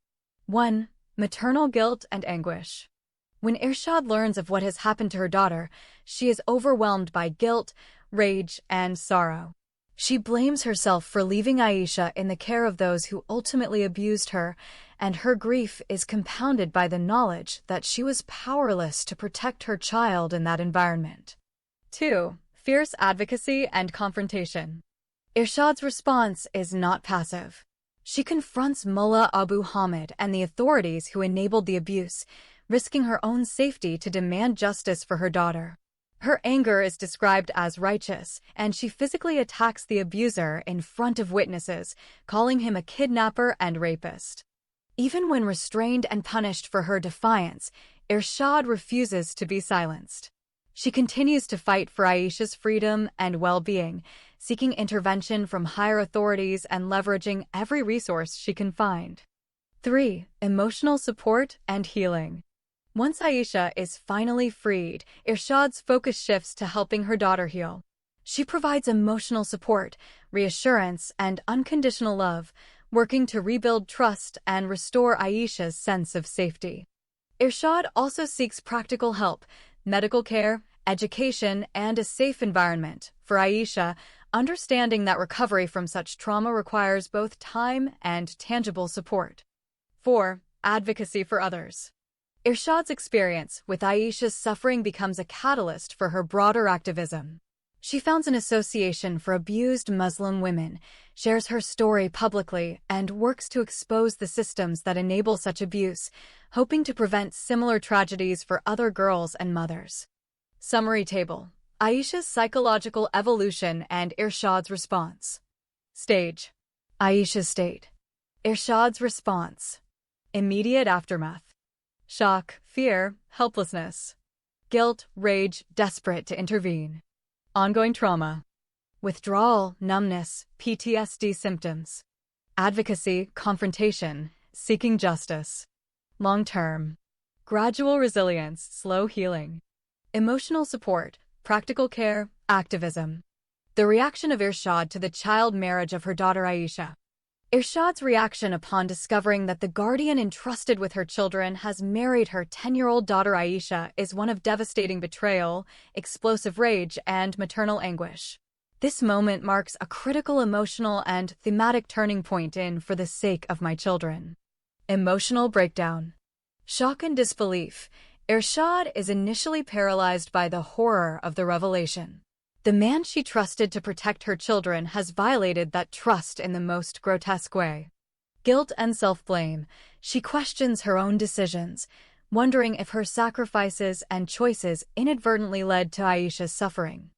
1. Maternal guilt and anguish. When Irshad learns of what has happened to her daughter, she is overwhelmed by guilt, rage, and sorrow. She blames herself for leaving Aisha in the care of those who ultimately abused her and her grief is compounded by the knowledge that she was powerless to protect her child in that environment. 2. Fierce advocacy and confrontation. Irshad's response is not passive. She confronts Mullah Abu Hamid and the authorities who enabled the abuse, risking her own safety to demand justice for her daughter. Her anger is described as righteous, and she physically attacks the abuser in front of witnesses, calling him a kidnapper and rapist. Even when restrained and punished for her defiance, Irshad refuses to be silenced. She continues to fight for Aisha's freedom and well-being, seeking intervention from higher authorities and leveraging every resource she can find. 3. Emotional support and healing. Once Aisha is finally freed, Irshad's focus shifts to helping her daughter heal. She provides emotional support, reassurance, and unconditional love, working to rebuild trust and restore Aisha's sense of safety. Irshad also seeks practical help, medical care, education, and a safe environment for Aisha, understanding that recovery from such trauma requires both time and tangible support. 4. Advocacy for others. Irshad's experience with Aisha's suffering becomes a catalyst for her broader activism. She founds an association for abused Muslim women, shares her story publicly, and works to expose the systems that enable such abuse, hoping to prevent similar tragedies for other girls and mothers. Summary table: Aisha's psychological evolution and Irshad's response. Stage: Aisha's state. Irshad's response. Immediate aftermath. Shock, fear, helplessness. Guilt, rage, desperate to intervene. Ongoing trauma. Withdrawal, numbness, PTSD symptoms. Advocacy, confrontation, seeking justice. Long-term. Gradual resilience, slow healing. Emotional support, practical care, activism. The reaction of Irshad to the child marriage of her daughter Aisha. Irshad's reaction upon discovering that the guardian entrusted with her children has married her 10-year-old daughter Aisha is one of devastating betrayal, explosive rage, and maternal anguish. This moment marks a critical emotional and thematic turning point in For the Sake of My Children. Emotional breakdown. Shock and disbelief. Irshad is initially paralyzed by the horror of the revelation. The man she trusted to protect her children has violated that trust in the most grotesque way. Guilt and self-blame. She questions her own decisions, wondering if her sacrifices and choices inadvertently led to Aisha's suffering.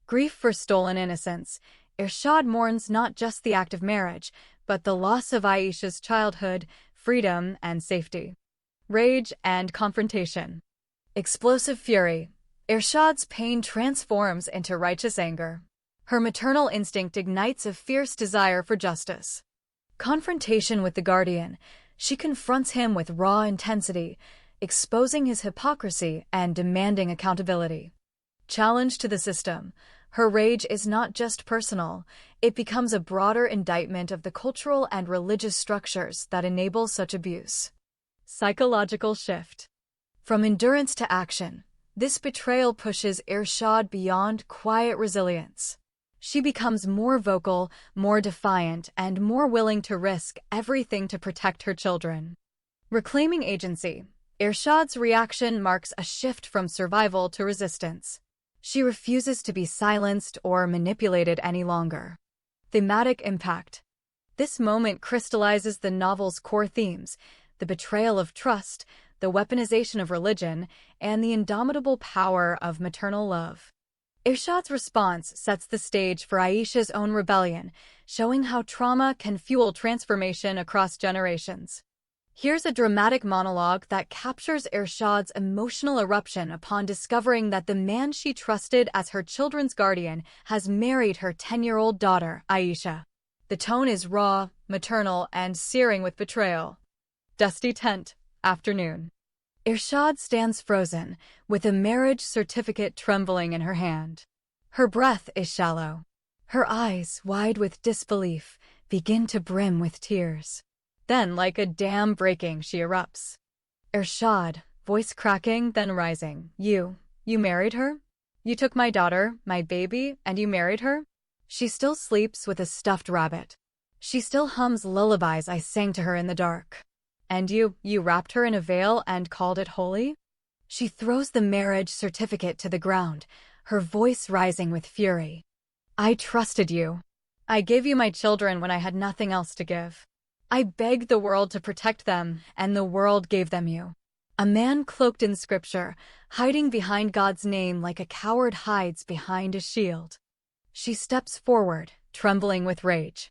Grief for stolen innocence. Irshad mourns not just the act of marriage, but the loss of Aisha's childhood, freedom, and safety. Rage and confrontation. Explosive fury. Irshad's pain transforms into righteous anger. Her maternal instinct ignites a fierce desire for justice. Confrontation with the guardian. She confronts him with raw intensity, exposing his hypocrisy and demanding accountability. Challenge to the system. Her rage is not just personal, it becomes a broader indictment of the cultural and religious structures that enable such abuse. Psychological shift. From endurance to action. This betrayal pushes Irshad beyond quiet resilience. She becomes more vocal, more defiant, and more willing to risk everything to protect her children. Reclaiming agency. Irshad's reaction marks a shift from survival to resistance. She refuses to be silenced or manipulated any longer. Thematic impact. This moment crystallizes the novel's core themes: the betrayal of trust, the weaponization of religion, and the indomitable power of maternal love. Irshad's response sets the stage for Aisha's own rebellion, showing how trauma can fuel transformation across generations. Here's a dramatic monologue that captures Irshad's emotional eruption upon discovering that the man she trusted as her children's guardian has married her 10-year-old daughter, Aisha. The tone is raw, maternal, and searing with betrayal. Dusty tent. Afternoon. Irshad stands frozen, with a marriage certificate trembling in her hand. Her breath is shallow. Her eyes, wide with disbelief, begin to brim with tears. Then, like a dam breaking, she erupts. Irshad, voice cracking, then rising. You married her? You took my daughter, my baby, and you married her? She still sleeps with a stuffed rabbit. She still hums lullabies I sang to her in the dark. And you wrapped her in a veil and called it holy? She throws the marriage certificate to the ground, her voice rising with fury. I trusted you. I gave you my children when I had nothing else to give. I begged the world to protect them, and the world gave them you. A man cloaked in scripture, hiding behind God's name like a coward hides behind a shield. She steps forward, trembling with rage.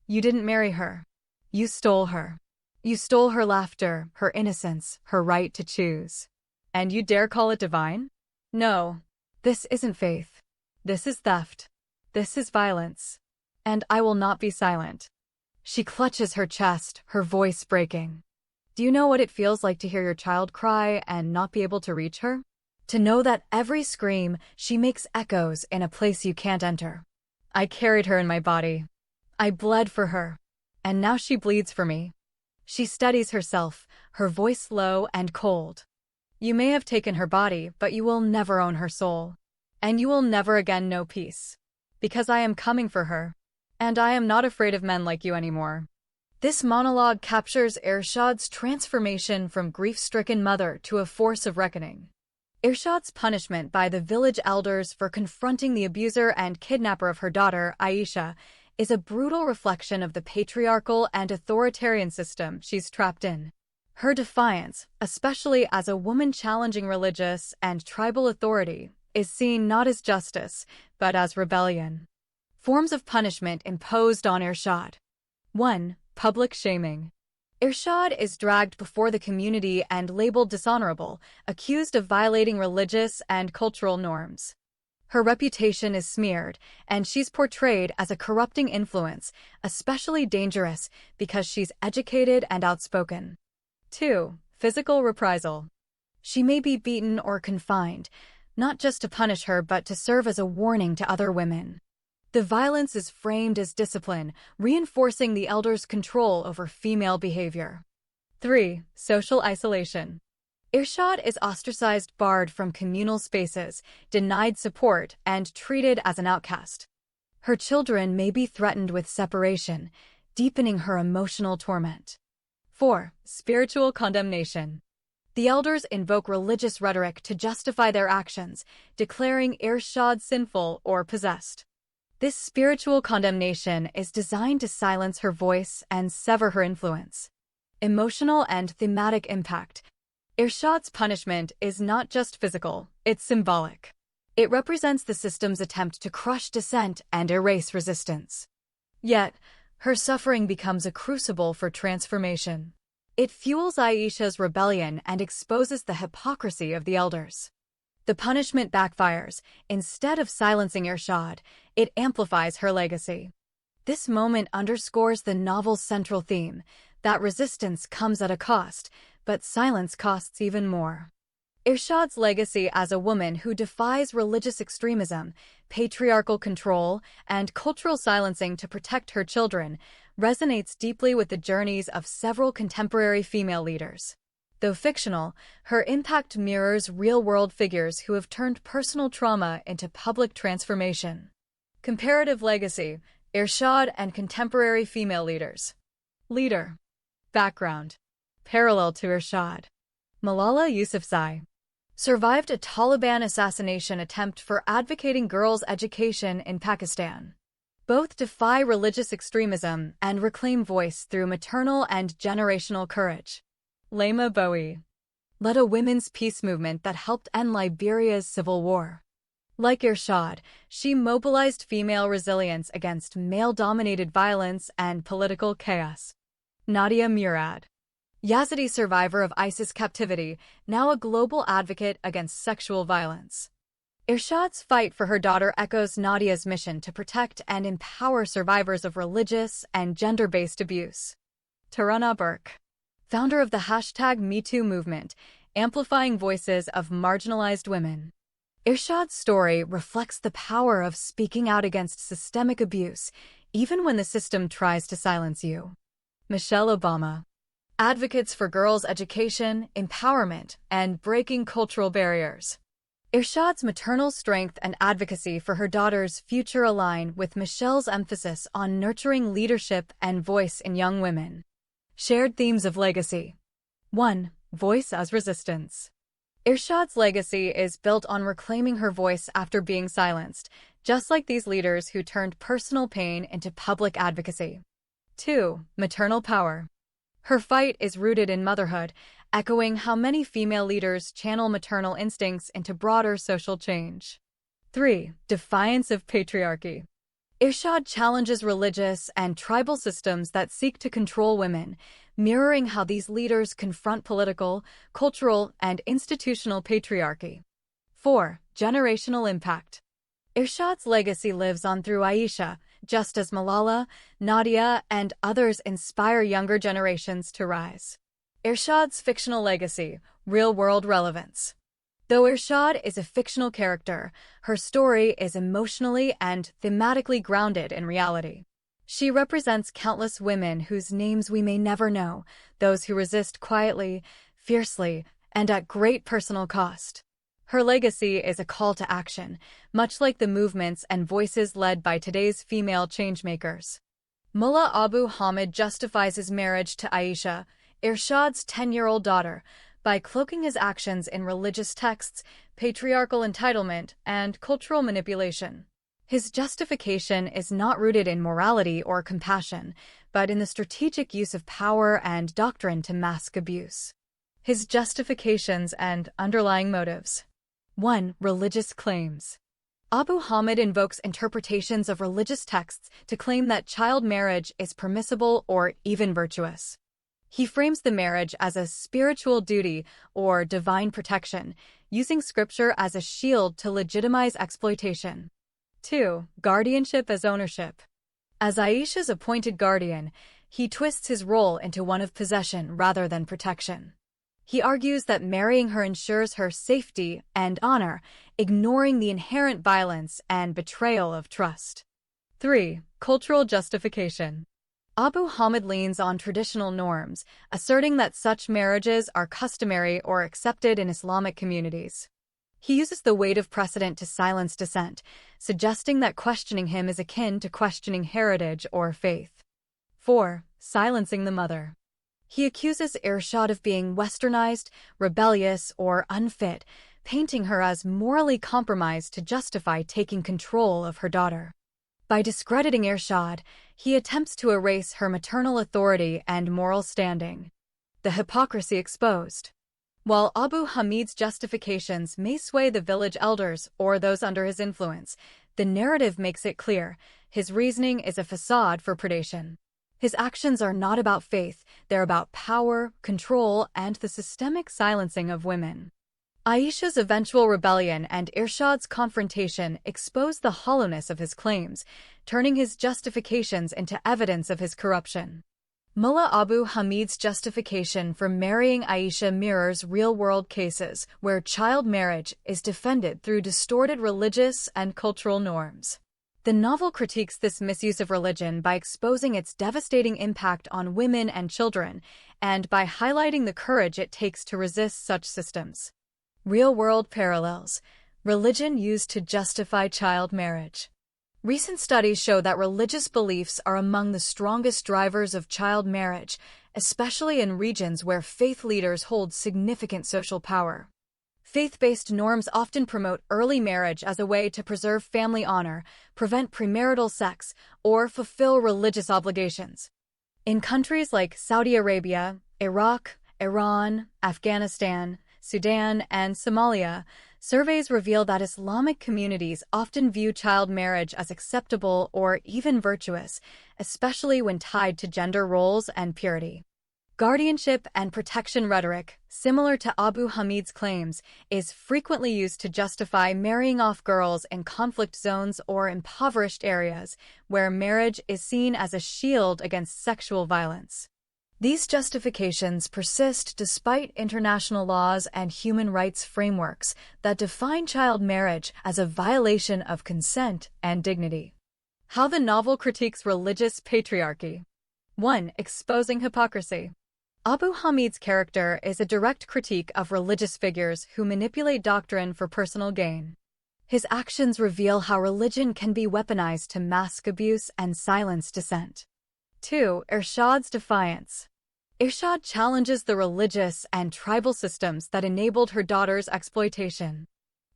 You didn't marry her. You stole her. You stole her laughter, her innocence, her right to choose. And you dare call it divine? No. This isn't faith. This is theft. This is violence. And I will not be silent. She clutches her chest, her voice breaking. Do you know what it feels like to hear your child cry and not be able to reach her? To know that every scream she makes echoes in a place you can't enter. I carried her in my body. I bled for her. And now she bleeds for me. She steadies herself, her voice low and cold. You may have taken her body, but you will never own her soul. And you will never again know peace. Because I am coming for her. And I am not afraid of men like you anymore. This monologue captures Irshad's transformation from grief-stricken mother to a force of reckoning. Irshad's punishment by the village elders for confronting the abuser and kidnapper of her daughter, Aisha, is a brutal reflection of the patriarchal and authoritarian system she's trapped in. Her defiance, especially as a woman challenging religious and tribal authority, is seen not as justice, but as rebellion. Forms of punishment imposed on Irshad. 1. Public shaming. Irshad is dragged before the community and labeled dishonorable, accused of violating religious and cultural norms. Her reputation is smeared, and she's portrayed as a corrupting influence, especially dangerous because she's educated and outspoken. 2. Physical reprisal. She may be beaten or confined, not just to punish her but to serve as a warning to other women. The violence is framed as discipline, reinforcing the elders' control over female behavior. 3. Social isolation. Irshad is ostracized, barred from communal spaces, denied support, and treated as an outcast. Her children may be threatened with separation, deepening her emotional torment. 4. Spiritual condemnation. The elders invoke religious rhetoric to justify their actions, declaring Irshad sinful or possessed. This spiritual condemnation is designed to silence her voice and sever her influence. Emotional and thematic impact. Irshad's punishment is not just physical, it's symbolic. It represents the system's attempt to crush dissent and erase resistance. Yet, her suffering becomes a crucible for transformation. It fuels Aisha's rebellion and exposes the hypocrisy of the elders. The punishment backfires. Instead of silencing Irshad, it amplifies her legacy. This moment underscores the novel's central theme, that resistance comes at a cost, but silence costs even more. Irshad's legacy as a woman who defies religious extremism, patriarchal control, and cultural silencing to protect her children resonates deeply with the journeys of several contemporary female leaders. Though fictional, her impact mirrors real-world figures who have turned personal trauma into public transformation. Comparative legacy, Irshad and contemporary female leaders. Leader. Background. Parallel to Irshad. Malala Yousafzai survived a Taliban assassination attempt for advocating girls' education in Pakistan. Both defy religious extremism and reclaim voice through maternal and generational courage. Lema Bowie led a women's peace movement that helped end Liberia's civil war. Like Irshad, she mobilized female resilience against male-dominated violence and political chaos. Nadia Murad, Yazidi survivor of ISIS captivity, now a global advocate against sexual violence. Irshad's fight for her daughter echoes Nadia's mission to protect and empower survivors of religious and gender-based abuse. Tarana Burke, founder of the #MeToo movement, amplifying voices of marginalized women. Irshad's story reflects the power of speaking out against systemic abuse, even when the system tries to silence you. Michelle Obama, advocates for girls' education, empowerment, and breaking cultural barriers. Irshad's maternal strength and advocacy for her daughter's future align with Michelle's emphasis on nurturing leadership and voice in young women. Shared themes of legacy. 1. Voice as resistance. Irshad's legacy is built on reclaiming her voice after being silenced, just like these leaders who turned personal pain into public advocacy. 2. Maternal power. Her fight is rooted in motherhood, echoing how many female leaders channel maternal instincts into broader social change. 3. Defiance of patriarchy. Irshad challenges religious and tribal systems that seek to control women, mirroring how these leaders confront political, cultural, and institutional patriarchy. 4. Generational impact. Irshad's legacy lives on through Aisha, just as Malala, Nadia, and others inspire younger generations to rise. Irshad's fictional legacy, real-world relevance. Though Irshad is a fictional character, her story is emotionally and thematically grounded in reality. She represents countless women whose names we may never know, those who resist quietly, fiercely, and at great personal cost. Her legacy is a call to action, much like the movements and voices led by today's female changemakers. Mullah Abu Hamid justifies his marriage to Aisha, Irshad's 10-year-old daughter, by cloaking his actions in religious texts, patriarchal entitlement, and cultural manipulation. His justification is not rooted in morality or compassion, but in the strategic use of power and doctrine to mask abuse. His justifications and underlying motives. 1. Religious claims. Abu Hamid invokes interpretations of religious texts to claim that child marriage is permissible or even virtuous. He frames the marriage as a spiritual duty or divine protection, using scripture as a shield to legitimize exploitation. 2. Guardianship as ownership. As Aisha's appointed guardian, he twists his role into one of possession rather than protection. He argues that marrying her ensures her safety and honor, ignoring the inherent violence and betrayal of trust. 3. Cultural justification. Abu Hamid leans on traditional norms, asserting that such marriages are customary or accepted in Islamic communities. He uses the weight of precedent to silence dissent, suggesting that questioning him is akin to questioning heritage or faith. 4. Silencing the mother. He accuses Irshad of being westernized, rebellious, or unfit, painting her as morally compromised to justify taking control of her daughter. By discrediting Irshad, he attempts to erase her maternal authority and moral standing. The hypocrisy exposed. While Abu Hamid's justifications may sway the village elders or those under his influence, the narrative makes it clear his reasoning is a facade for predation. His actions are not about faith, they're about power, control, and the systemic silencing of women. Aisha's eventual rebellion and Irshad's confrontation expose the hollowness of his claims, turning his justifications into evidence of his corruption. Mullah Abu Hamid's justification for marrying Aisha mirrors real-world cases where child marriage is defended through distorted religious and cultural norms. The novel critiques this misuse of religion by exposing its devastating impact on women and children, and by highlighting the courage it takes to resist such systems. Real-world parallels. Religion used to justify child marriage. Recent studies show that religious beliefs are among the strongest drivers of child marriage, especially in regions where faith leaders hold significant social power. Faith-based norms often promote early marriage as a way to preserve family honor, prevent premarital sex, or fulfill religious obligations. In countries like Saudi Arabia, Iraq, Iran, Afghanistan, Sudan, and Somalia, surveys reveal that Islamic communities often view child marriage as acceptable or even virtuous, especially when tied to gender roles and purity. Guardianship and protection rhetoric, similar to Abu Hamid's claims, is frequently used to justify marrying off girls in conflict zones or impoverished areas, where marriage is seen as a shield against sexual violence. These justifications persist despite international laws and human rights frameworks that define child marriage as a violation of consent and dignity. How the novel critiques religious patriarchy. 1. Exposing hypocrisy. Abu Hamid's character is a direct critique of religious figures who manipulate doctrine for personal gain. His actions reveal how religion can be weaponized to mask abuse and silence dissent. 2. Irshad's defiance. Irshad challenges the religious and tribal systems that enabled her daughter's exploitation.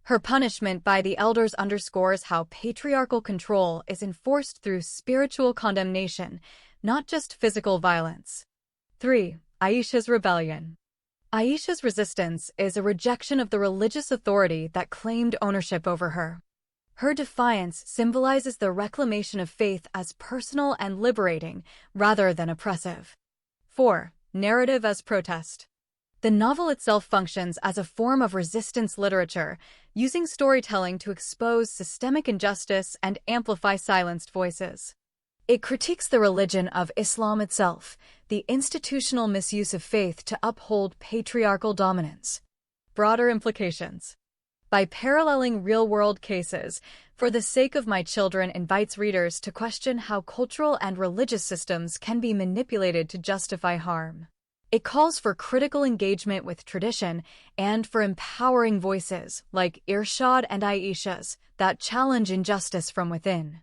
Her punishment by the elders underscores how patriarchal control is enforced through spiritual condemnation, not just physical violence. 3. Aisha's rebellion. Aisha's resistance is a rejection of the religious authority that claimed ownership over her. Her defiance symbolizes the reclamation of faith as personal and liberating, rather than oppressive. 4. Narrative as protest. The novel itself functions as a form of resistance literature, using storytelling to expose systemic injustice and amplify silenced voices. It critiques the religion of Islam itself, the institutional misuse of faith to uphold patriarchal dominance. Broader implications. By paralleling real-world cases, For the Sake of My Children invites readers to question how cultural and religious systems can be manipulated to justify harm. It calls for critical engagement with tradition and for empowering voices, like Irshad and Aisha's, that challenge injustice from within.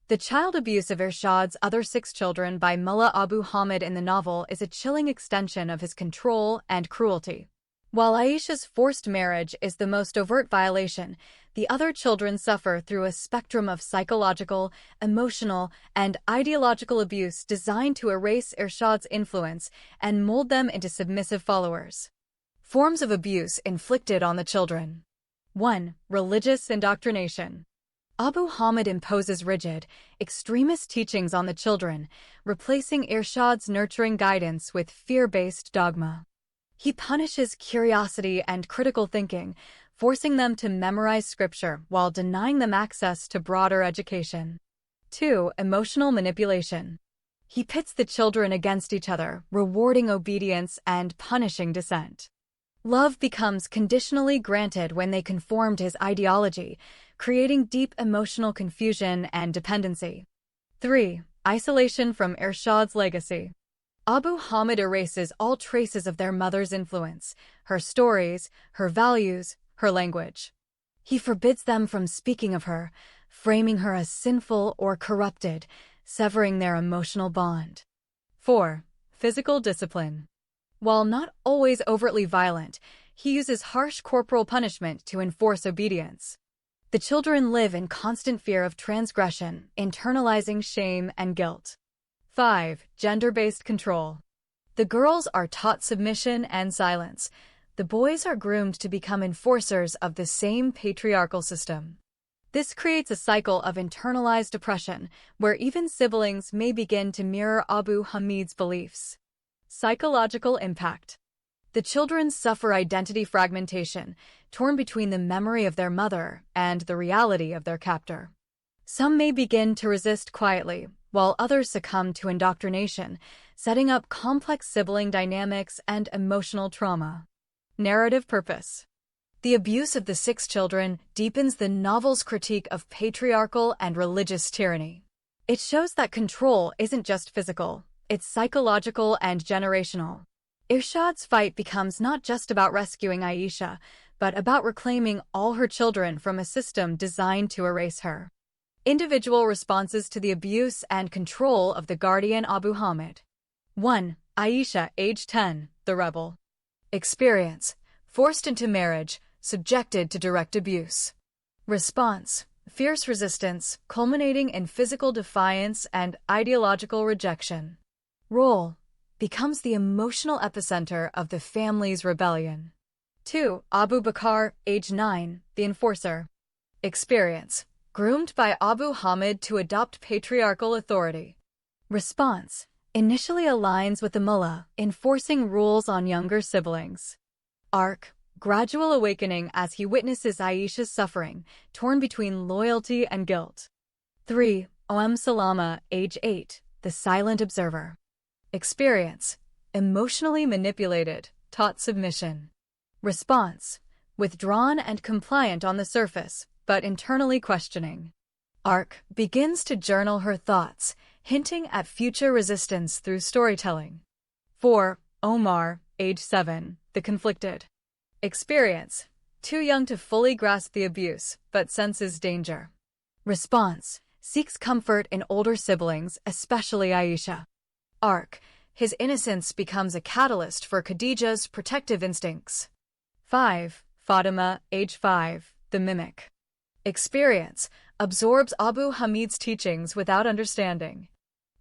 The child abuse of Irshad's other 6 children by Mullah Abu Hamid in the novel is a chilling extension of his control and cruelty. While Aisha's forced marriage is the most overt violation, the other children suffer through a spectrum of psychological, emotional, and ideological abuse designed to erase Irshad's influence and mold them into submissive followers. Forms of abuse inflicted on the children. 1. Religious indoctrination. Abu Hamid imposes rigid, extremist teachings on the children, replacing Irshad's nurturing guidance with fear-based dogma. He punishes curiosity and critical thinking, forcing them to memorize scripture while denying them access to broader education. 2. Emotional manipulation. He pits the children against each other, rewarding obedience and punishing dissent. Love becomes conditionally granted when they conform to his ideology, creating deep emotional confusion and dependency. 3. Isolation from Irshad's legacy. Abu Hamid erases all traces of their mother's influence, her stories, her values, her language. He forbids them from speaking of her, framing her as sinful or corrupted, severing their emotional bond. 4. Physical discipline. While not always overtly violent, he uses harsh corporal punishment to enforce obedience. The children live in constant fear of transgression, internalizing shame and guilt. 5. Gender-based control. The girls are taught submission and silence. The boys are groomed to become enforcers of the same patriarchal system. This creates a cycle of internalized oppression, where even siblings may begin to mirror Abu Hamid's beliefs. Psychological impact. The children suffer identity fragmentation, torn between the memory of their mother and the reality of their captor. Some may begin to resist quietly, while others succumb to indoctrination, setting up complex sibling dynamics and emotional trauma. Narrative purpose. The abuse of the 6 children deepens the novel's critique of patriarchal and religious tyranny. It shows that control isn't just physical, it's psychological and generational. Irshad's fight becomes not just about rescuing Aisha, but about reclaiming all her children from a system designed to erase her. Individual responses to the abuse and control of the guardian Abu Hamid. 1. Aisha, age 10, the rebel. Experience: forced into marriage, subjected to direct abuse. Response: fierce resistance, culminating in physical defiance and ideological rejection. Role: becomes the emotional epicenter of the family's rebellion. 2. Abu Bakr, age 9, the enforcer. Experience: groomed by Abu Hamid to adopt patriarchal authority. Response: initially aligns with the mullah, enforcing rules on younger siblings. Arc: gradual awakening as he witnesses Aisha's suffering, torn between loyalty and guilt. 3. Salama, age 8, the silent observer. Experience: emotionally manipulated, taught submission. Response: withdrawn and compliant on the surface, but internally questioning. Arc: begins to journal her thoughts, hinting at future resistance through storytelling. 4. Omar, age 7, the conflicted. Experience: too young to fully grasp the abuse, but senses danger. Response: seeks comfort in older siblings, especially Aisha. Arc: his innocence becomes a catalyst for Khadija's protective instincts. 5. Fatima, age 5, the mimic. Experience absorbs Abu Hamid's teachings without understanding.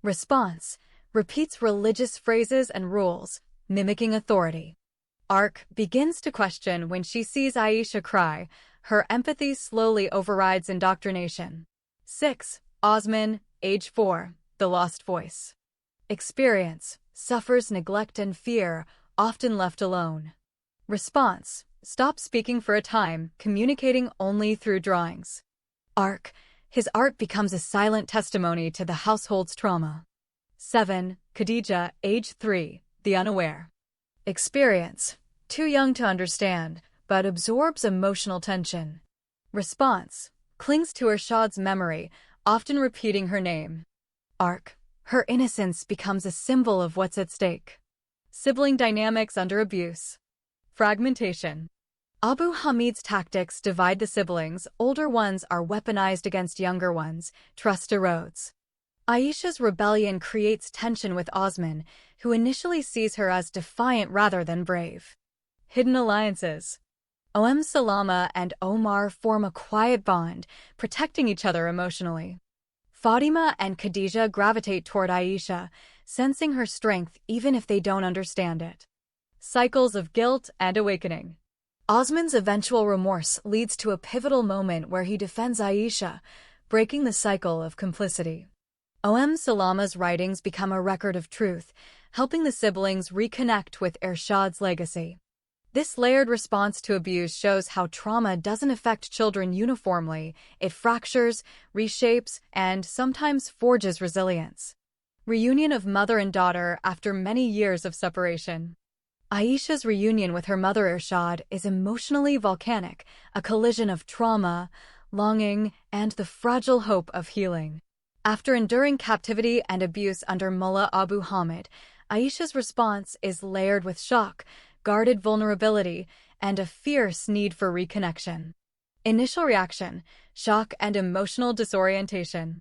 Response repeats religious phrases and rules, mimicking authority. Ark begins to question when she sees Aisha cry. Her empathy slowly overrides indoctrination. 6. Osman, age 4, the lost voice. Experience suffers neglect and fear, often left alone. Response stops speaking for a time, communicating only through drawings. Ark, his art becomes a silent testimony to the household's trauma. 7. Khadija, age 3, the unaware. Experience too young to understand, but absorbs emotional tension. Response clings to Irshad's memory, often repeating her name. Ark, her innocence becomes a symbol of what's at stake. Sibling dynamics under abuse. Fragmentation. Abu Hamid's tactics divide the siblings. Older ones are weaponized against younger ones. Trust erodes. Aisha's rebellion creates tension with Osman, who initially sees her as defiant rather than brave. Hidden alliances. Salama and Omar form a quiet bond, protecting each other emotionally. Fatima and Khadija gravitate toward Aisha, sensing her strength even if they don't understand it. Cycles of guilt and awakening. Osman's eventual remorse leads to a pivotal moment where he defends Aisha, breaking the cycle of complicity. Salama's writings become a record of truth, helping the siblings reconnect with Irshad's legacy. This layered response to abuse shows how trauma doesn't affect children uniformly. It fractures, reshapes, and sometimes forges resilience. Reunion of mother and daughter after many years of separation. Aisha's reunion with her mother Irshad is emotionally volcanic, a collision of trauma, longing, and the fragile hope of healing. After enduring captivity and abuse under Mullah Abu Hamid, Aisha's response is layered with shock, guarded vulnerability, and a fierce need for reconnection. Initial reaction: shock and emotional disorientation.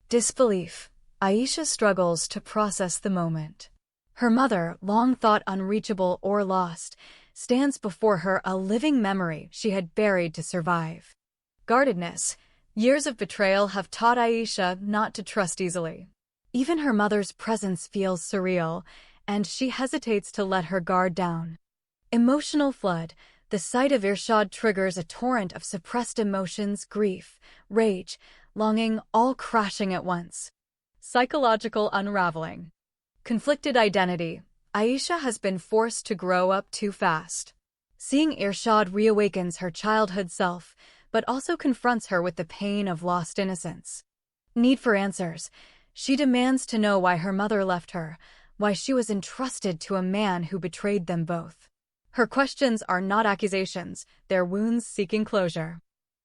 Disbelief. Aisha struggles to process the moment. Her mother, long thought unreachable or lost, stands before her, a living memory she had buried to survive. Guardedness. Years of betrayal have taught Aisha not to trust easily. Even her mother's presence feels surreal, and she hesitates to let her guard down. Emotional flood. The sight of Irshad triggers a torrent of suppressed emotions, grief, rage, longing, all crashing at once. Psychological unraveling. Conflicted identity. Aisha has been forced to grow up too fast. Seeing Irshad reawakens her childhood self, but also confronts her with the pain of lost innocence. Need for answers. She demands to know why her mother left her, why she was entrusted to a man who betrayed them both. Her questions are not accusations, they're wounds seeking closure.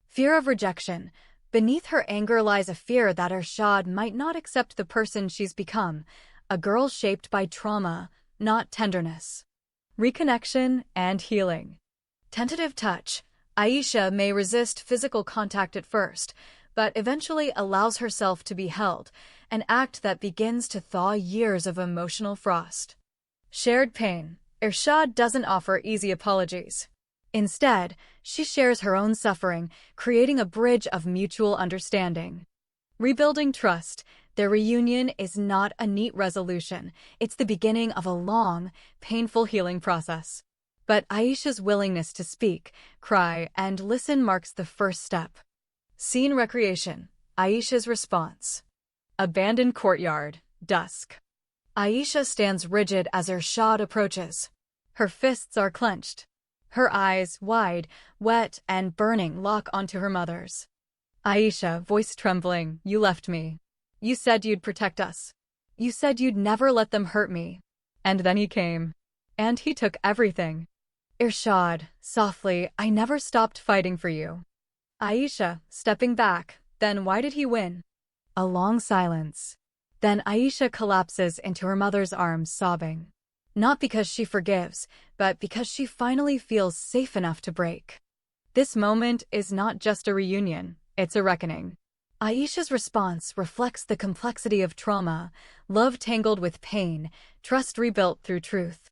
Fear of rejection. Beneath her anger lies a fear that Irshad might not accept the person she's become, a girl shaped by trauma, not tenderness. Reconnection and healing. Tentative touch. Aisha may resist physical contact at first, but eventually allows herself to be held, an act that begins to thaw years of emotional frost. Shared pain. Irshad doesn't offer easy apologies. Instead, she shares her own suffering, creating a bridge of mutual understanding. Rebuilding trust. Their reunion is not a neat resolution. It's the beginning of a long, painful healing process. But Aisha's willingness to speak, cry, and listen marks the first step. Scene recreation. Aisha's response. Abandoned courtyard, dusk. Aisha stands rigid as Irshad approaches. Her fists are clenched. Her eyes, wide, wet, and burning, lock onto her mother's. Aisha, voice trembling, "You left me. You said you'd protect us. You said you'd never let them hurt me. And then he came. And he took everything." Irshad, softly, "I never stopped fighting for you." Aisha, stepping back, "Then why did he win?" A long silence. Then Aisha collapses into her mother's arms, sobbing. Not because she forgives, but because she finally feels safe enough to break. This moment is not just a reunion, it's a reckoning. Aisha's response reflects the complexity of trauma, love tangled with pain, trust rebuilt through truth.